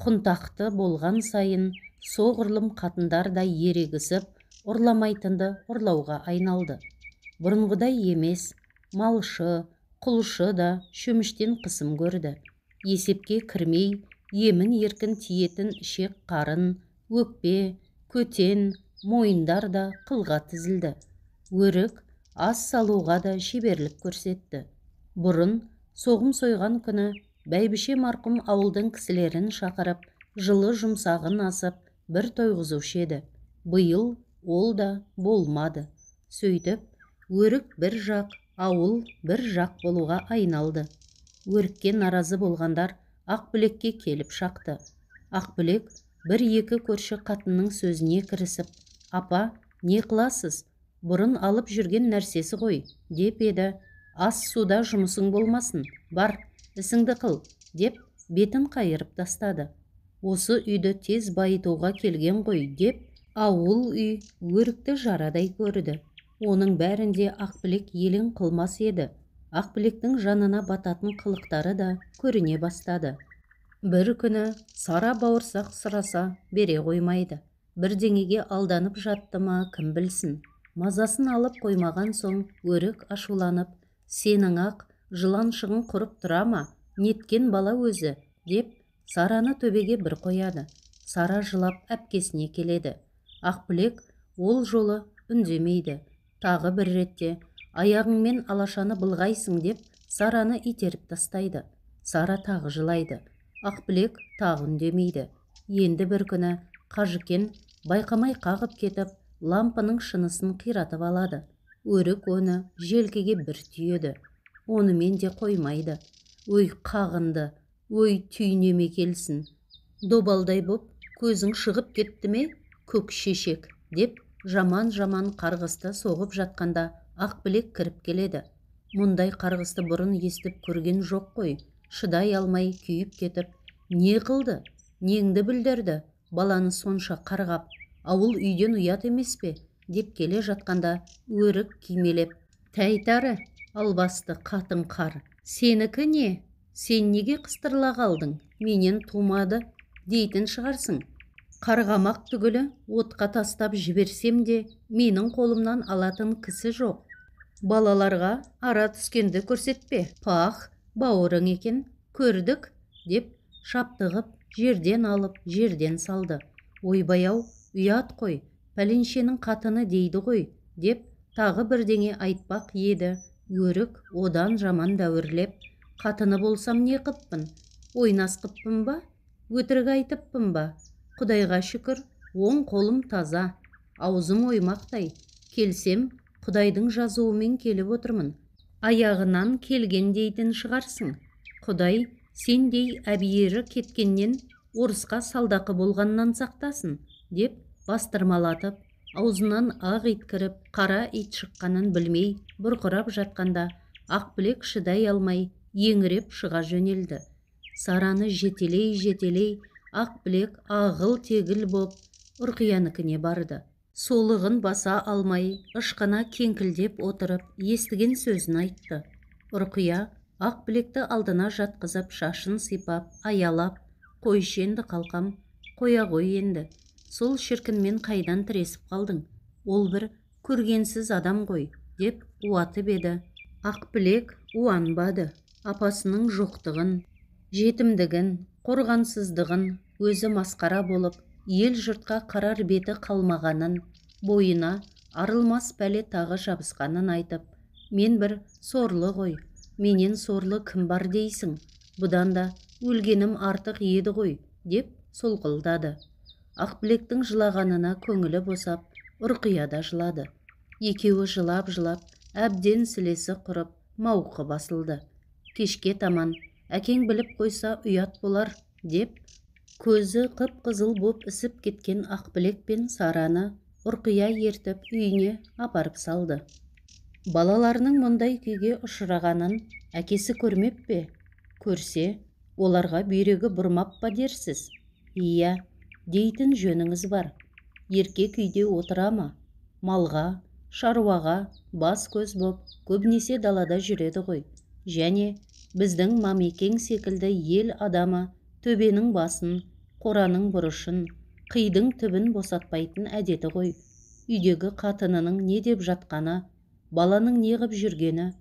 құнтақты болған сайын, соғұрлым қатындар да ерегісіп, ұрламайтынды ұрлауға айналды. Бұрынғыдай емес, малшы, құлшы да шөміштен қысым көрді. Есепке кірмей, емін еркін тиетін ішек қарын, өкпе, көтен, мойындар да қылға тізілді. Өрік ас салуға да шеберлік көрсетті. Бұрын соғым сойған күні бәйбіше марқұм ауылдың кісілерін шақырып, жылы жұмсағын асып, бір тойғызушы еді. Биыл ол да болмады. Сөйтіп, өрік бір жақ, ауыл бір жақ болуға айналды. Өрікке наразы болғандар Ақбілекке келіп шақты. Ақбілек бір-екі көрші қатынның сөзіне кірісіп, апа, не қыласыз? Бұрын алып жүрген нәрсесі ғой, деп еді. Ас суда жұмысың болмасын, бар, ісіңді қыл, деп бетін қайырып тастады. Осы үйді тез байытуға келген ғой, деп ауыл үй өрікті жарадай көрді. Оның бәрінде Ақбілек елең қылмас еді. Ақбілектің жанына бататын қылықтары да көріне бастады. Бір күні сара бауырсақ сұраса бере қоймайды. Бірдеңеге алданып жатты ма, кім білсін. Мазасын алып қоймаған соң өрік ашуланып, сенің ақ жылан шығын құрып тұра ма, неткен бала өзі, деп Сараны төбеге бір қояды. Сара жылап әпкесіне келеді. Ақбілек ол жолы үндемейді. Тағы бір ретте аяғыңмен алашаны былғайсың деп Сараны итеріп тастайды. Сара тағы жылайды. Ақбілек тағы үндемейді. Енді бір күні Қажыкен байқамай қағып кетіп, лампының шынысын қиратып алады. Өрік оны желкеге бір түйеді. Онымен де қоймайды. Ой қағынды, ой түйнеме келсін. Добалдай боп, көзің шығып кетті ме, көк шешек, деп жаман-жаман қарғысты соғып жатқанда Ақбілек кіріп келеді. Мұндай қарғысты бұрын естіп көрген жоқ қой. Шыдай алмай күйіп кетіп, не қылды, неңді білдірді, баланы сонша қарғап, ауыл үйден ұят емес пе, деп келе жатқанда өрік кимелеп, тәйтары, Албасты қатын қар. Сенікі не? Сен неге қыстырыла қалдың? Менен тумады дейтін шығарсың. Қарғамақ түгілі отқа тастап жіберсем де менің қолымнан алатын кісі жоқ. Балаларға ара түскенді көрсетпе. Пах, бауырың екен, көрдік, деп шаптығып жерден алып жерден салды. Ойбай-ау, ұят қой, пәленшенің қатыны дейді ғой, деп тағы бірдеңе айтпақ еді. Өрік одан жаман дәуірлеп, қатыны болсам не қыппын? Ойнас қыппын ба? Өтірік айтыппын ба? Құдайға шүкір, оң қолым таза, аузым оймақтай. Келсем, Құдайдың жазуымен келіп отырмын. Аяғынан келген дейтін шығарсың. Құдай сендей әбиері кеткеннен орысқа салдақы болғаннан сақтасын, деп бастырмалатып, аузынан ақ ит кіріп, қара ит шыққанын білмей бұрқырап жатқанда, Ақбілек шыдай алмай еңіреп шыға жөнелді. Сараны жетелей, Ақбілек ағыл-тегіл боп Ұрқиянікіне барды. Солығын баса алмай, ышқына кеңкілдеп отырып, естіген сөзін айтты. Ұрқия Ақбілекті алдына жатқызып, шашын сипап, аялап, қойшы енді қалқам, қоя ғой енді. Сол шіркінмен қайдан тіресіп қалдың? Ол бір көргенсіз адам ғой, деп уатып еді. Ақбілек уанбады. Апасының жоқтығын, жетімдігін, қорғансыздығын, өзі масқара болып, ел жұртқа қарар беті қалмағанын, бойына арылмас пәле тағы жабысқанын айтып, мен бір сорлы ғой, менен сорлы кім бар дейсің? Бұдан да өлгенім артық еді ғой, деп солқылдады. Ақбілектің жылағанына көңілі босап, Ұрқия да жылады. Екеуі жылап-жылап, әбден сілесі құрып, мауқы басылды. Кешке таман, әкең біліп қойса ұят болар, деп көзі қып-қызыл боп ісіп кеткен Ақбілек пен Сараны Ұрқия ертіп үйіне апарып салды. Балаларының мұндай күйге ұшырағанын әкесі көрмеп пе? Көрсе, оларға бүйрегі бұрмап па дерсіз? Иә, дейтін жөніңіз бар. Еркек үйде отыра ма? Малға, шаруаға, бас көз боп, көбінесе далада жүреді ғой. Және біздің Мамекең секілді ел адамы төбенің басын, қораның бұрышын, қидың түбін босатпайтын әдеті ғой. Үйдегі қатынының не деп жатқаны, баланың не ғып жүргені,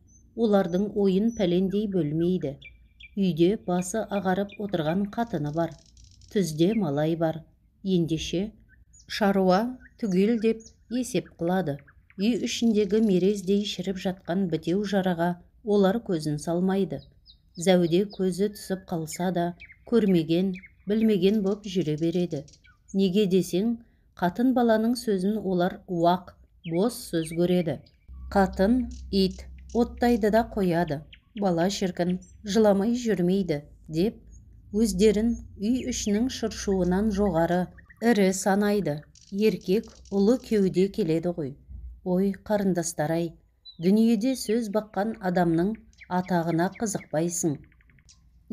олардың ойын пәлендей бөлмейді. Үйде басы ағарып отырған қатыны бар. Түзде малай бар. Ендеше шаруа түгел деп есеп қылады. Үй ішіндегі мерездей шіріп жатқан бітеу жараға олар көзін салмайды. Зәуде көзі түсіп қалса да, көрмеген, білмеген боп жүре береді. Неге десең, қатын баланың сөзін олар уақ, бос сөз көреді. Қатын, ит, оттайды да қояды. Бала шіркін, жыламай жүрмейді, деп өздерін үй ішінің шыршуынан жоғары, ірі санайды. Еркек ұлы кеуде келеді ғой. Ой, қарындастар-ай, дүниеде сөз баққан адамның атағына қызықпайсың.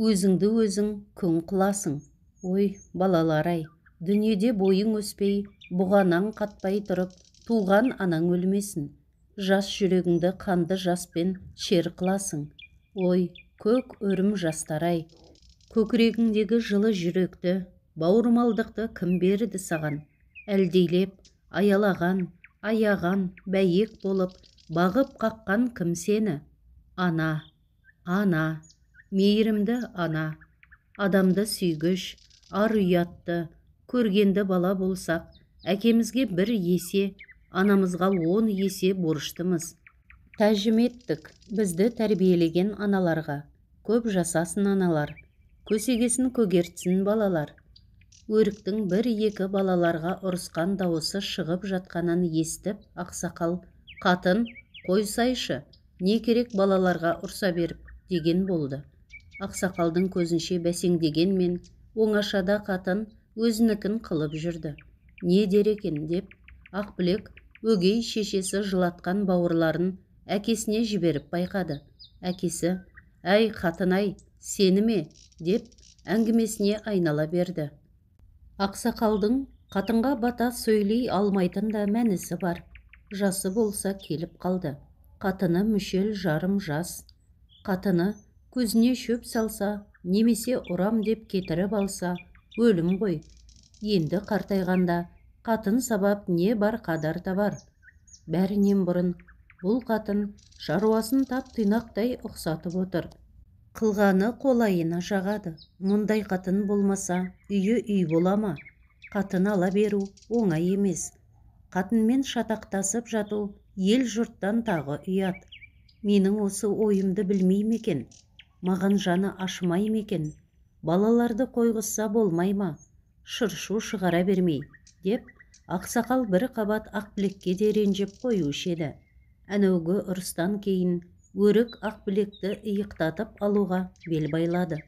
Өзіңді өзің күң қыласың. Ой, балалар-ай, дүниеде бойың өспей, бұғанаң қатпай тұрып, туған анаң өлмесін. Жас жүрегіңді қанды жаспен шер қыласың. Ой, көк өрім жастар-ай, көкірегіңдегі жылы жүректі, бауырмалдықты кім берді саған? Әлдейлеп, аялаған, аяған, бәйек болып, бағып қаққан кім сені? Ана, ана, мейірімді ана, адамды сүйгіш, ар ұятты, көргенді бала болсақ, әкемізге бір есе, анамызға 10 есе борыштымыз. Тәжім еттік бізді тәрбиелеген аналарға. Көп жасасын аналар, көсегесін көгертсін балалар. Өріктің 1-2 балаларға ұрысқан дауысы шығып жатқанын естіп, ақсақал, қатын, қойсайшы, не керек балаларға ұрса беріп, деген болды. Ақсақалдың көзінше бәсеңдегенмен, оңашада қатын өзінікін қылып жүрді. Не дер екен деп, Ақбілек өгей шешесі жылатқан бауырларын әкесіне жіберіп байқады. Әкесі, әй қатын-ай, сені ме? Деп әңгімесіне айнала берді. Ақсақалдың қатынға бата сөйлей алмайтын да мәнісі бар. Жасы болса келіп қалды. Қатыны мүшел жарым жас. Қатыны көзіне шөп салса, немесе ұрам деп кетіріп алса, өлім ғой. Енді қартайғанда қатын сабап не бар қадар табар. Бәрінен бұрын бұл қатын шаруасын тап тыйнақтай ұқсатып отыр. Қылғаны қолайына жағады. Мұндай қатын болмаса, үйі үй бола ма? Қатын ала беру оңай емес. Қатынмен шатақтасып жату ел жұрттан тағы ұят. Менің осы ойымды білмей мекен? Маған жаны ашымай мекен? Балаларды қойғызса болмай ма? Шыршу шығара бермей, деп ақсақал бір қабат Ақбілекке де ренжіп қоюшы еді. Әнеугі ұрыстан кейін өрік Ақбілекті иықтатып алуға бел байлады.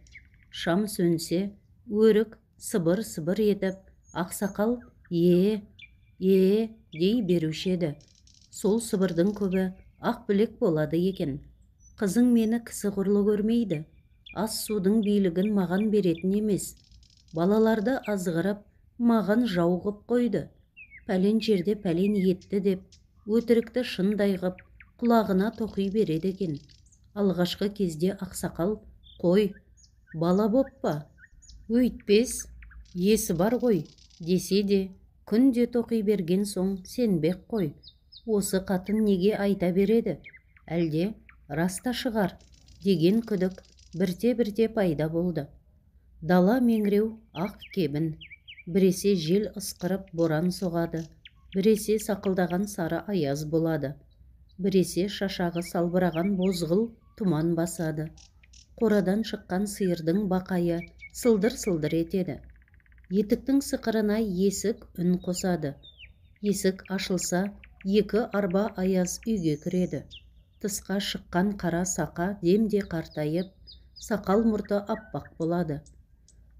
Шам сөнсе, өрік сыбыр-сыбыр етіп, ақсақал дей беруші еді. Сол сыбырдың көбі Ақбілек болады екен. Қызың мені кісі құрлы көрмейді. Ас судың билігін маған беретін емес. Балаларды азғырып, маған жауғып қойды. Пәлен жерде пәлен етті деп, өтірікті шындай ғып, құлағына тоқи береді екен. Алғашқы кезде ақсақал, қой, бала боп па? Өйтпес, есі бар ғой, десе де, күнде тоқи берген соң сенбек қой. Осы қатын неге айта береді? Әлде раста шығар, деген күдік бірте-бірте пайда болды. Дала меңіреу ақ кебін. Біресе жел ысқырып боран соғады. Біресе сақылдаған сары аяз болады. Біресе шашағы салбыраған бозғыл тұман басады. Қорадан шыққан сиырдың бақайы сылдыр-сылдыр етеді. Етіктің сықырына есік үн қосады. Есік ашылса, екі арба аяз үйге кіреді. Тысқа шыққан қара сақа демде қартайып, сақал мұрты аппақ болады.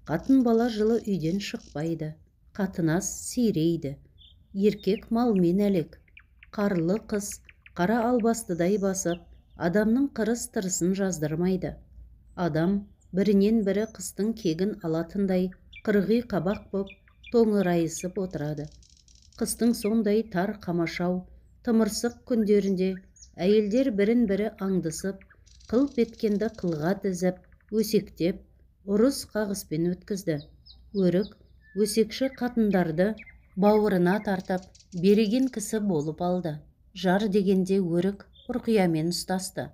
Қатын бала жылы үйден шықпайды. Қатынас сейрейді. Еркек малмен әлек. Қарлы қыз қара албастыдай басып, адамның қырыс-тырысын жаздырмайды. Адам бірінен бірі қыстың кегін алатындай қырғи қабақ боп тоңырайысып отырады. Қыстың сондай тар қамашау, тымырсық күндерінде әйелдер бірін-бірі аңдысып, қылп еткенді қылға тізіп, өсектеп, ұрыс қағыспен өткізді. Өрік өсекші қатындарды бауырына тартып, береген кісі болып алды. Жар дегенде өрік ұрқиямен ұстасты.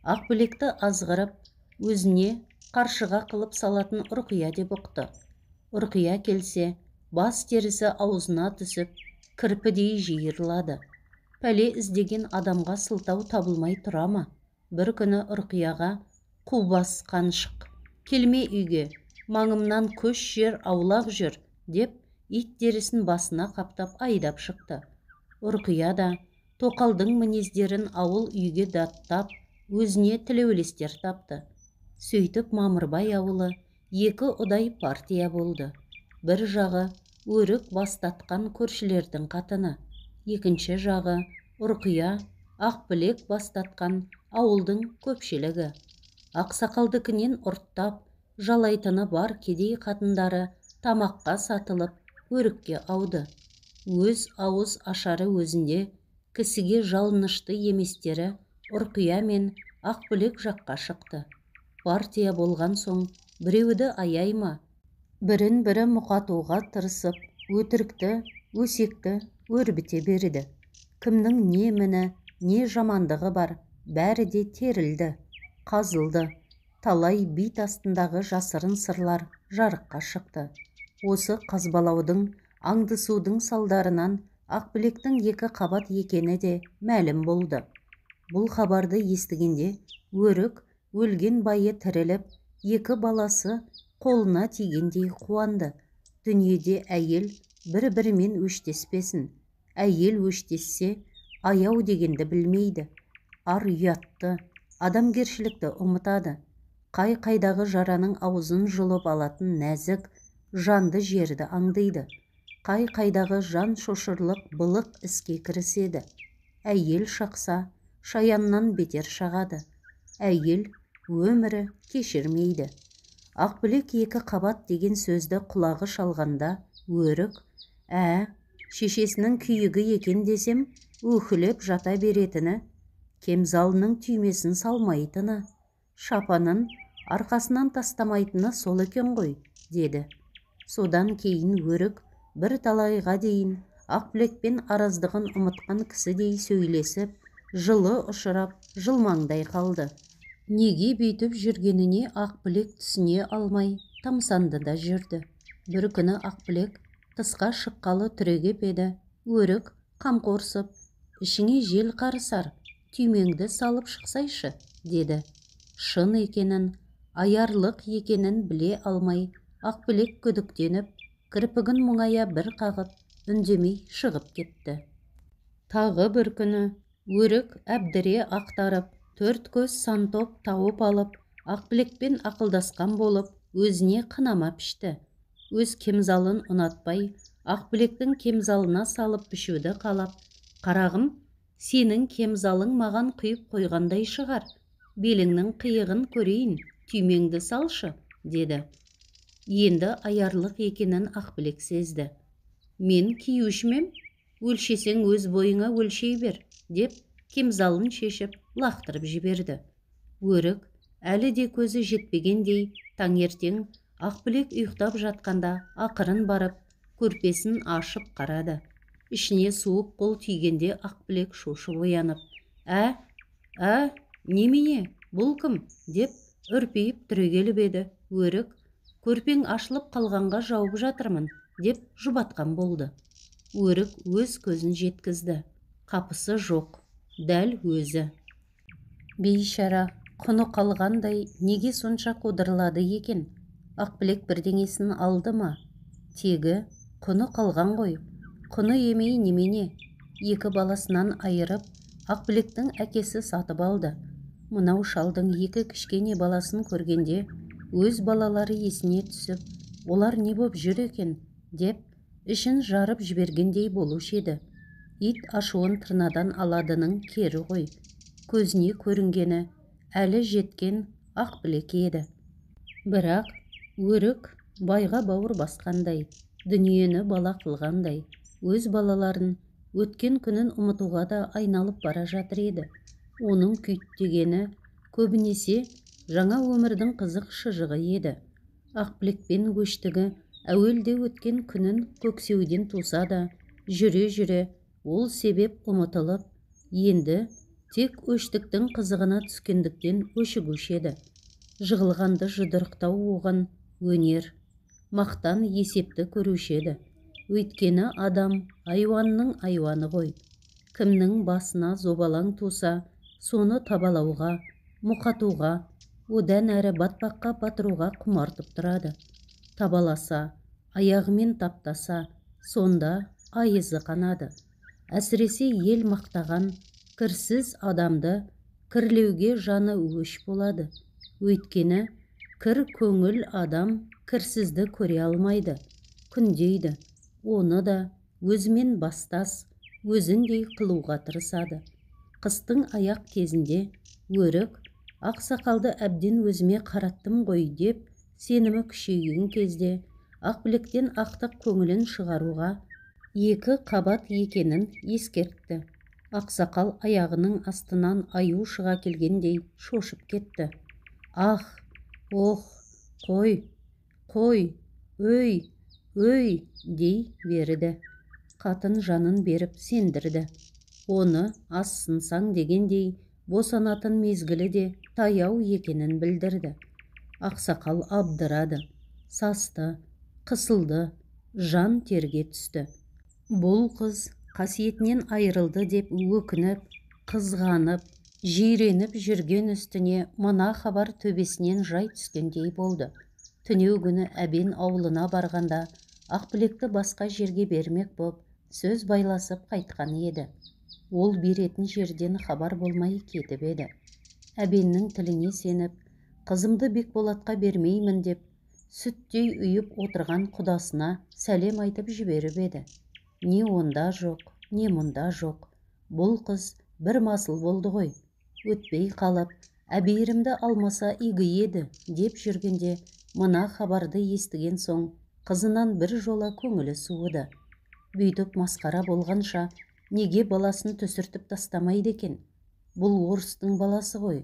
Ақбілекті азғырып, өзіне қаршыға қылып салатын ұрқия деп ұқты. Ұрқия келсе, бас терісі аузына түсіп, кірпідей жиырылады. Пәле іздеген адамға сылтау табылмай тұра ма? Бір күні ұрқияға қубас қаншық, келме үйге, маңымнан көш жер аулақ жүр, деп ит терісін басына қаптап айдап шықты. Ұрқия да тоқалдың мінездерін ауыл үйге даттап, өзіне тілеулестер тапты. Сөйтіп Мамырбай ауылы екі ұдай партия болды. Бір жағы өрік бастатқан көршілердің қатыны, екінші жағы Ұрқия, Ақбілек бастатқан ауылдың көпшілігі. Ақсақалдыкінен ұрттап, жалайтыны бар кедей қатындары тамаққа сатылып, өрікке ауды. Өз ауыз ашары өзінде, кісіге жалынышты еместері Ұрқия мен Ақбілек жаққа шықты. Партия болған соң біреуді аяй ма? Бірін-бірі мұқатуға тырысып, өтірікті, өсекті өрбіте берді. Кімнің не міні, не жамандығы бар, бәрі де терілді, қазылды. Талай бит астындағы жасырын сырлар жарыққа шықты. Осы қазбалаудың, аңдысудың салдарынан Ақбілектің екі қабат екені де мәлім болды. Бұл хабарды естігенде өрік өлген байы тіріліп, екі баласы қолына тигендей қуанды. Дүниеде әйел бір-бірімен өштеспесін. Әйел өштессе, аяу дегенді білмейді. Ар ұятты, адамгершілікті ұмытады. Қай-қайдағы жараның аузын жұлып алатын нәзік, жанды жерді аңдиды. Қай-қайдағы жан шошырлық былық іске кіріседі. Әйел шақса, шаяннан бетер шағады. Әйел өмірі кешірмейді. Ақбілек екі қабат деген сөзді құлағы шалғанда, өрік, шешесінің күйігі екен десем, өкілеп жата беретіні, кемзалының түймесін салмайтыны, шапанын арқасынан тастамайтыны сол екен ғой, деді. Содан кейін өрік бір талайға дейін Ақбілекпен араздығын ұмытқан кісідей сөйлесіп, жылы ұшырап, жылмаңдай қалды. Неге бүйтіп жүргеніне Ақбілек түсіне алмай, тамсанды да жүрді. Бір күні Ақбілек тысқа шыққалы түрегеп еді, өрік қамқорсып, ішіңе жел қарысар, түймеңді салып шықсайшы, деді. Шын екенін, аярлық екенін біле алмай, Ақбілек күдіктеніп, кірпігін мұңая бір қағып, үндемей шығып кетті. Тағы бір күні өрік әбдіре ақтарып, төрт көз сантоп тауып алып, Ақбілекпен ақылдасқан болып, өзіне қынама пішті. Өз кемзалын ұнатпай, Ақбілектің кемзалына салып пішуді қалап, қарағым, сенің кемзалың маған құйып қойғандай шығар. Беліңнің қиығын көрейін, түймеңді салшы, деді. Енді аярлық екенін Ақбілек сезді. Мен киюшмем, өлшесең өз бойыңа өлшей бер, деп кемзалын шешіп лақтырып жіберді. Өрік әлі де көзі жетпегендей, таңертең Ақбілек ұйықтап жатқанда ақырын барып, көрпесін ашып қарады. Ішіне суық қол тигенде Ақбілек шошып оянып, немене, бұл кім, деп үрпейіп түрегеліп еді. Өрік, көрпең ашылып қалғанға жауып жатырмын, деп жұбатқан болды. Өрік өз көзін жеткізді. Қапысы жоқ, дәл өзі. Бейшара, құны қалғандай неге сонша қодырлады екен? Ақбілек бірдеңесін алды ма? Тегі құны қалған ғой. Құны емей немене? Екі баласынан айырып, Ақбілектің әкесі сатып алды. Мынау шалдың екі кішкене баласын көргенде, өз балалары есіне түсіп, олар не боп жүр екен, деп ішін жарып жібергендей болушы еді. Ит ашуын тырнадан аладының кері ғой. Көзіне көрінгені әлі жеткен Ақбілек еді. Бірақ өрік байға бауыр басқандай, дүниені бала қылғандай, өз балаларын өткен күнін ұмытуға да айналып бара жатыр еді. Оның күйттегені көбінесе жаңа өмірдің қызық шыжығы еді. Ақбілекпен өштігі әуелде өткен күнін көксеуден туса да, жүре-жүре ол себеп ұмытылып, енді тек өштіктің қызығына түскендіктен өшігуші еді. Жығылғанды жұдырықтау оған өнер, мақтан есепті көруші еді. Өйткені адам айуанның айуаны ғой. Кімнің басына зобалаң туса, соны табалауға, мұқатуға, одан әрі батпаққа батыруға құмартып тұрады. Табаласа, аяғымен таптаса, сонда айызы қанады. Әсіресе ел мақтаған, кірсіз адамды кірлеуге жаны өш болады. Өйткені кір көңіл адам кірсізді көре алмайды, күндейді. Оны да өзімен бастас, өзіндей қылуға тырысады. Қыстың аяқ кезінде өрік ақсақалды әбден өзіме қараттым ғой деп сенімі күшейген кезде Ақбілектен ақтық көңілін шығаруға екі қабат екенін ескертті. Ақсақал аяғының астынан аю шыға келгендей шошып кетті. Ох, қой, өй, дей берді. Қатын жанын беріп сендірді. Оны ассынсаң дегендей босанатын мезгілі де таяу екенін білдірді. Ақсақал абдырады, састы, қысылды, жан терге түсті. Бұл қыз қасиетінен айырылды деп өкініп, қызғанып, жиреніп жүрген үстіне мына хабар төбесінен жай түскендей болды. Түнеу күні әбен аулына барғанда Ақбілекті басқа жерге бермек боп сөз байласып қайтқан еді. Ол беретін жерден хабар болмай кетіп еді. Әбеннің тіліне сеніп, қызымды Бекболатқа бермеймін деп, сүттей үйіп отырған құдасына сәлем айтып жіберіп еді. Не онда жоқ, не мұнда жоқ. Бұл қыз бір масыл болды ғой. Өтпей қалып, әбейірімді алмаса игі еді деп жүргенде, мына хабарды естіген соң, қызынан бір жола көңілі суыды. Бүйтіп масқара болғанша, неге баласын түсіртіп тастамайды екен? бұл орыстың баласы ғой.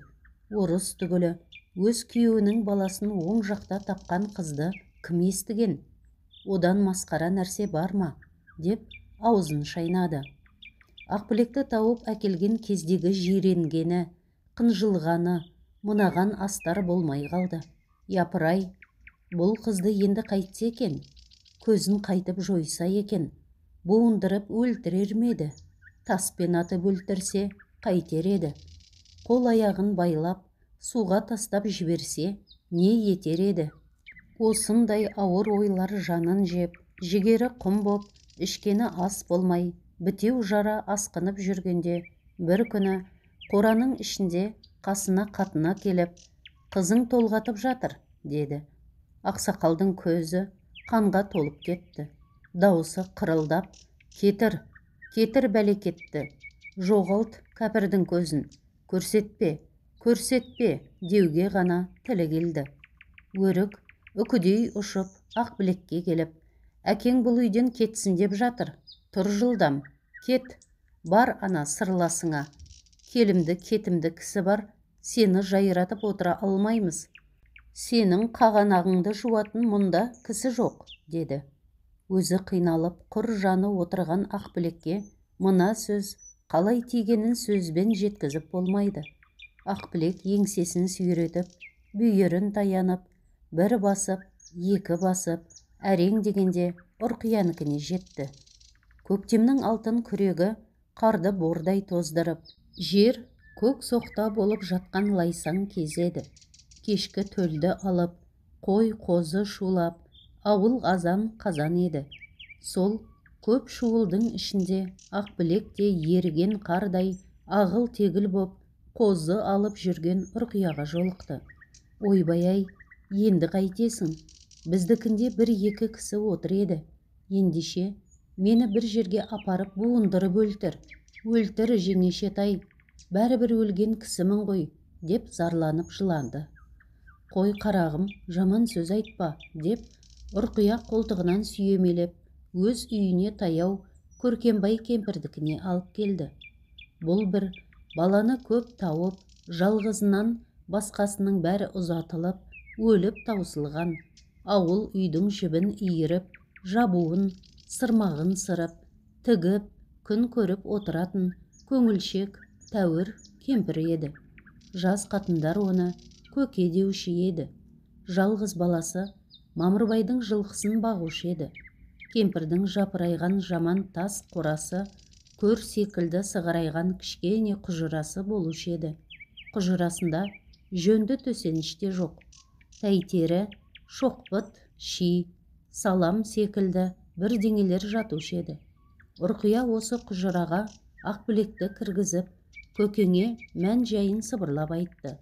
Орыс түгілі өз күйеуінің баласын оң жақта тапқан қызды кім естіген? Одан масқара нәрсе бар ма? Деп аузын шайнады. Ақбілекті тауып әкелген кездегі жиренгені, қынжылғаны мынаған астар болмай қалды. Япырай, бұл қызды енді қайтсе екен, көзін қайтып жойса екен, буындырып өлтірер ме еді? Таспен атып өлтірсе қайтер еді? Қол аяғын байлап, суға тастап жіберсе не етер еді? Осындай ауыр ойлар жанын жеп, жігері құм боп, ішкені ас болмай, бітеу жара асқынып жүргенде, бір күні қораның ішінде қасына қатына келіп, «Қызың толғатып жатыр», деді. Ақсақалдың көзі қанға толып кетті. Дауысы қырылдап, «Кетір, кетір бәлекетті, жоғалт кәпірдің көзін, көрсетпе, көрсетпе» деуге ғана тілі келді. Өрік үкідей ұшып Ақбілекке келіп, «Әкең бұл үйден кетсін деп жатыр. Тұр жылдам, кет, бар ана сырласыңа. Келімді кетімді кісі бар, сені жайратып отыра алмаймыз. Сенің қағанағыңды жуатын мұнда кісі жоқ», деді. Өзі қиналып, құр жаны отырған Ақбілекке мына сөз қалай тигенін сөзбен жеткізіп болмайды. Ақбілек еңсесін сүйретіп, бүйірін таянып, бір басып, екі басып, әрең дегенде Ұрқиянікіне жетті. Көктемнің алтын күрегі қарды бордай тоздырып, жер көк соқта болып жатқан лайсаң кезеді. Кешкі төлді алып, қой қозы шулап, ауыл азан қазан еді. Сол көп шуылдың ішінде Ақбілек те еріген қардай ағыл тегіл боп, қозы алып жүрген Ұрқияға жолықты. «Ойбай-ай, енді қайтесің? Біздікінде бір-екі кісі отыр еді. Ендеше мені бір жерге апарып буындырып өлтір. Өлтір, жеңешетай, бәрібір өлген кісімін ғой», деп зарланып жыланды. «Қой қарағым, жаман сөз айтпа», деп Ұрқия қолтығынан сүйемелеп, өз үйіне таяу Көркембай кемпірдікіне алып келді. Бұл бір баланы көп тауып, жалғызынан басқасының бәрі ұзатылып, өліп таусылған, ауыл үйдің жібін иіріп, жабуын, сырмағын сырып, тігіп, күн көріп отыратын көңілшек, тәуір кемпір еді. Жас қатындар оны көке деуші еді. Жалғыз баласы Мамырбайдың жылқысын бағушы еді. Кемпірдің жапырайған жаман тас қорасы, көр секілді сығырайған кішкене құжырасы болушы еді. Құжырасында жөнді төсеніште жоқ. Тәйтері, шоқпыт, ши, салам секілді бірдеңелер жатушы еді. Ұрқия осы құжыраға Ақбілекті кіргізіп, көкеңе мән жайын сыбырлап айтты.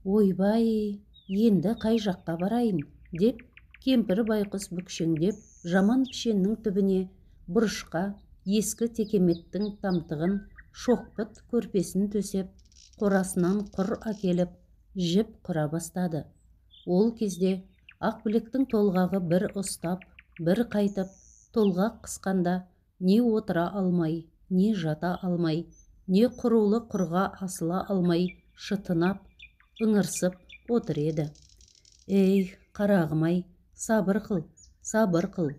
«Ойбай, енді қай жаққа барайын?» деп кемпір байқұс бүкшеңдеп, жаман пішеннің түбіне, бұрышқа ескі текеметтің тамтығын, шоқпыт көрпесін төсеп, қорасынан құр әкеліп, жіп құра бастады. Ол кезде Ақбілектің толғағы бір ұстап, бір қайтып, толғақ қысқанда не отыра алмай, не жата алмай, не құрулы құрға асыла алмай, шытынап, ыңырсып отыр еді. «Ей, қарағым-ай, сабыр қыл, сабыр қыл,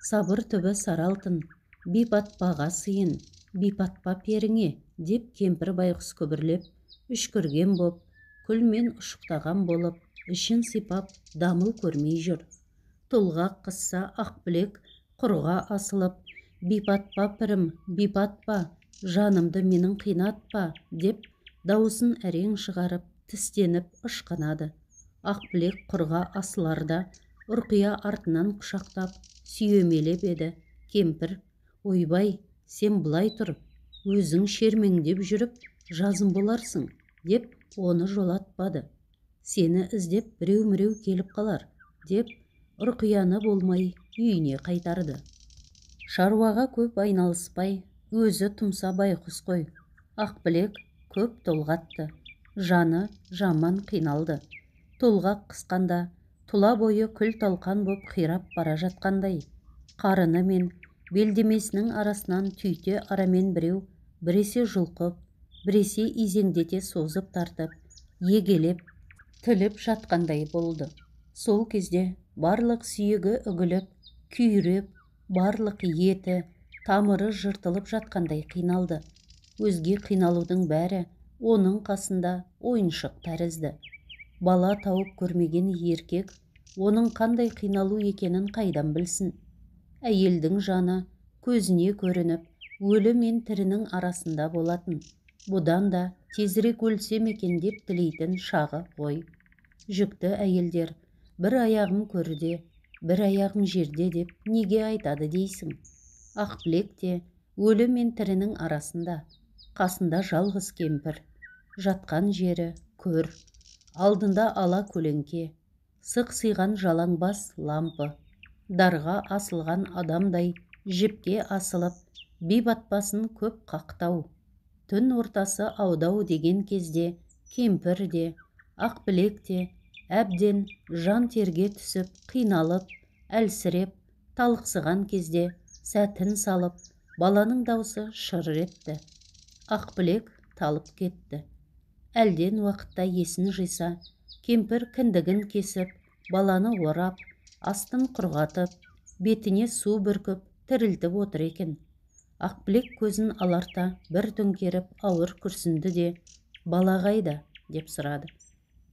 сабыр түбі саралтын, бипатпаға сыйын, бипатпа періңе», деп кемпір байғұс күбірлеп, үшкірген боп, күлмен ұшықтаған болып, ішін сипап, дамыл көрмей жүр. Толғақ қысса Ақбілек құрға асылып, «Бипатпа пірім, бипатпа, жанымды менің қинатпа», деп дауысын әрең шығарып, тістеніп ышқынады. Ақбілек құрға асыларда Ұрқия артынан құшақтап, сүйемелеп еді. Кемпір, «Ойбай, сен бұлай тұр, өзің шермеңдеп жүріп, жазым боларсың», деп оны жолатпады. «Сені іздеп біреу-міреу келіп қалар», деп Ұрқияны болмай үйіне қайтарды. Шаруаға көп айналыспай, өзі тұмса байқұс қой. Ақбілек көп толғатты, жаны жаман қиналды. Толғақ қысқанда, тұла бойы күл талқан боп қирап бара жатқандай. Қарыны мен белдемесінің арасынан түйте арамен біреу, біресе жұлқып, біресе изеңдете созып тартып, егелеп, тіліп жатқандай болды. Сол кезде барлық сүйегі үгіліп, күйреп, барлық еті, тамыры жыртылып жатқандай қиналды. Өзге қиналудың бәрі оның қасында ойыншық тәрізді. Бала тауып көрмеген еркек оның қандай қиналу екенін қайдан білсін? Әйелдің жаны көзіне көрініп, өлі мен тірінің арасында болатын. Бұдан да тезірек өлсем екен деп тілейтін шағы ғой. Жүкті әйелдер бір аяғым көрде, бір аяғым жерде деп неге айтады дейсің? Ақбілек те өлі мен тірінің арасында, қасында жалғыз кемпір. Жатқан жері көр, алдында ала көлеңке, сықсиған жалаңбас лампы, дарға асылған адамдай жіпке асылып, би батпасын көп қақтау. Түн ортасы аудау деген кезде кемпір де, Ақбілек те әбден жан терге түсіп, қиналып, әлсіреп, талықсыған кезде сәтін салып, баланың даусы шыр етті. Ақбілек талып кетті. Әлден уақытта есін жиса, кемпір кіндігін кесіп, баланы орап, астын құрғатып, бетіне су бүркіп, тірілтіп отыр екен. Ақбілек көзін аларта бір төңкеріп ауыр күрсінді де, бала қайда деп сұрады.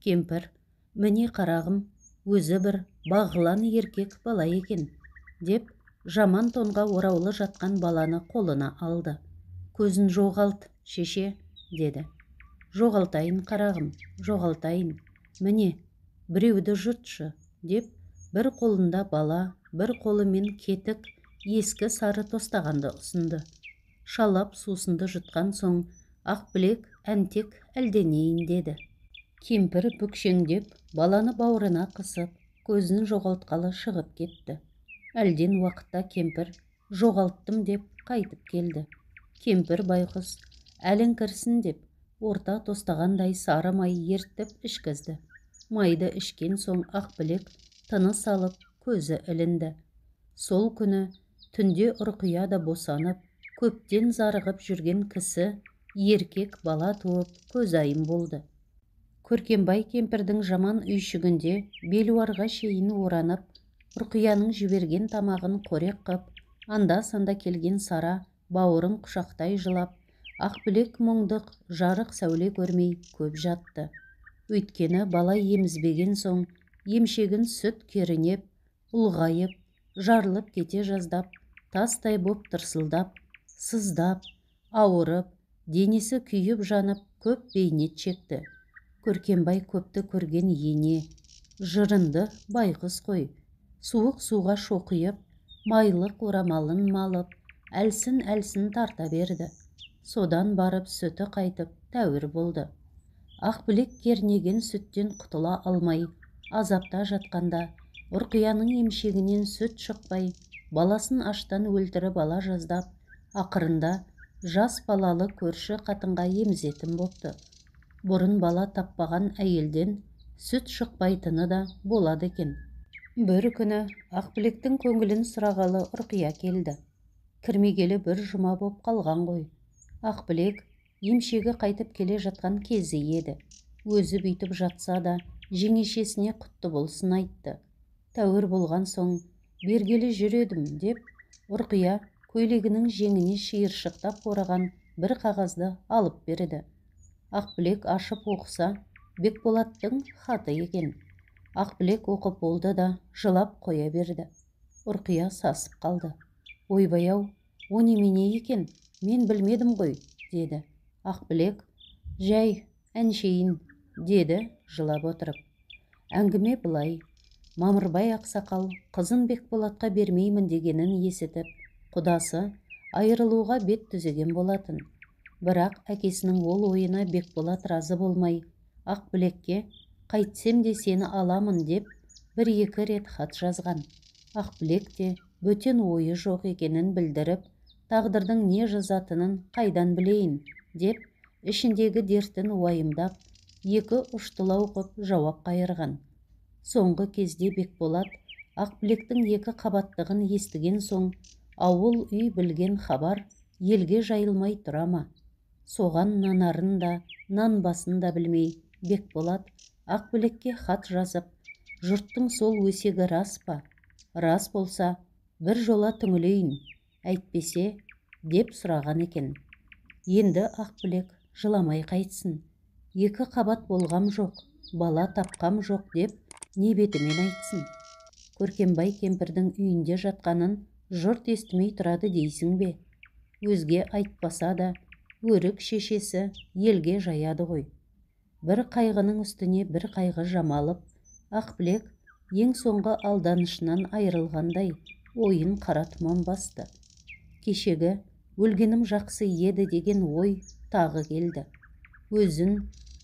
Кемпір, міне қарағым, өзі бір бағлан еркек бала екен, деп жаман тонға ораулы жатқан баланы қолына алды. Көзін жоғалт, шеше, деді. Жоғалтайын қарағым, жоғалтайын. Міне, біреуді жұтшы, деп бір қолында бала, бір қолымен кетік ескі сары тостағанды ұсынды. Шалап сусынды жұтқан соң, Ақбілек әнтек әлденейін деді. Кемпір бүкшеңдеп, баланы бауырына қысып, көзін жоғалтқалы шығып кетті. Әлден уақытта кемпір жоғалттым деп қайтып келді. Кемпір байқұс әлің кірсін деп, орта тостағандай сары май ертіп ішкізді. Майды ішкен соң Ақбілек тыныс алып, көзі ілінді. Сол күні түнде Ұрқия да босанып, көптен зарығып жүрген кісі еркек бала туып көзайым болды. Көркембай кемпірдің жаман үйшігінде белуарға шейін оранып, Ұрқияның жіберген тамағын қорек қып, анда-санда келген Сара бауырын құшақтай жылап, Ақбілек мұңдық жарық сәуле көрмей көп жатты. Өйткені бала емізбеген соң, емшегін сүт керінеп, ұлғайып, жарылып кете жаздап, тастай боп тырсылдап, сыздап, ауырып, денесі күйіп жанып, көп бейнет шекті. Көркембай көпті көрген ене, жырынды байғыз қой. Суық суға шоқиып, майлық орамалын малып, әлсін-әлсін тарта берді. Содан барып сүті қайтып тәуір болды. Ақбілек кернеген сүттен құтыла алмай, азапта жатқанда, Ұрқияның емшегінен сүт шықпай, баласын аштан өлтіріп ала жаздап, ақырында жас балалы көрші қатынға емізетін бопты. Бұрын бала таппаған әйелден сүт шықпайтыны да болады екен. Бір күні Ақбілектің көңілін сұрағалы Ұрқия келді. Кірмегелі бір жұма боп қалған ғой. Ақбілек емшегі қайтып келе жатқан кезі еді. Өзі бүйтіп жатса да, жеңешесіне құтты болсын айтты. Тәуір болған соң, бергелі жүредім деп, Ұрқия көйлегінің жеңіне шиыршықтап ораған бір қағазды алып берді. Ақбілек ашып оқыса, Бекболаттың хаты екен. Ақбілек оқып болды да жылап қоя берді. Ұрқия сасып қалды. Ойбай-ау, о немене екен, мен білмедім ғой, деді. Ақбілек, жай, әншейін, деді жылап отырып. Әңгіме былай. Мамырбай ақсақал қызын Бекболатқа бермеймін дегенін есітіп, құдасы айырылуға бет түзеген болатын. Бірақ әкесінің ол ойына Бекболат разы болмай, Ақбілекке қайтсем де сені аламын деп бір-екі рет хат жазған. Ақбілек те бөтен ойы жоқ екенін білдіріп, тағдырдың не жазатынын қайдан білейін деп, ішіндегі дертін уайымдап, екі ұштылау қып жауап қайырған. Соңғы кезде Бекболат Ақбілектің екі қабаттығын естіген соң, ауыл үй білген хабар елге жайылмай тұра ма? Соған нанарын да, нанбасын да білмей, Бекболат Ақбілекке хат жазып, жұрттың сол өсегі рас па? Рас болса, бір жола түңілейін, әйтпесе, деп сұраған екен. Енді Ақбілек жыламай қайтсын. 2 қабат болғам жоқ, бала тапқам жоқ деп не бетімен айтсын. Көркембай кемпірдің үйінде жатқанын жұрт естімей тұрады дейсің бе? Өзге айтпаса да, өрік шешесі елге жаяды ғой. Бір қайғының үстіне бір қайғы жамалып, Ақбілек ең соңғы алданышынан айырылғандай ойын қара тұман басты. Кешегі өлгенім жақсы еді деген ой тағы келді. Өзін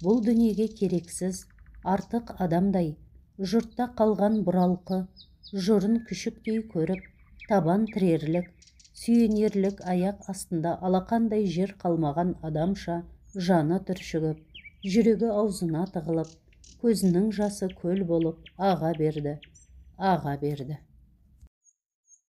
бұл дүниеге керексіз, артық адамдай, жұртта қалған бұралқы, жұрын күшіктей көріп, табан тірерлік, сүйенерлік аяқ астында алақандай жер қалмаған адамша жаны түршігіп, жүрегі аузына тығылып, көзінің жасы көл болып аға берді.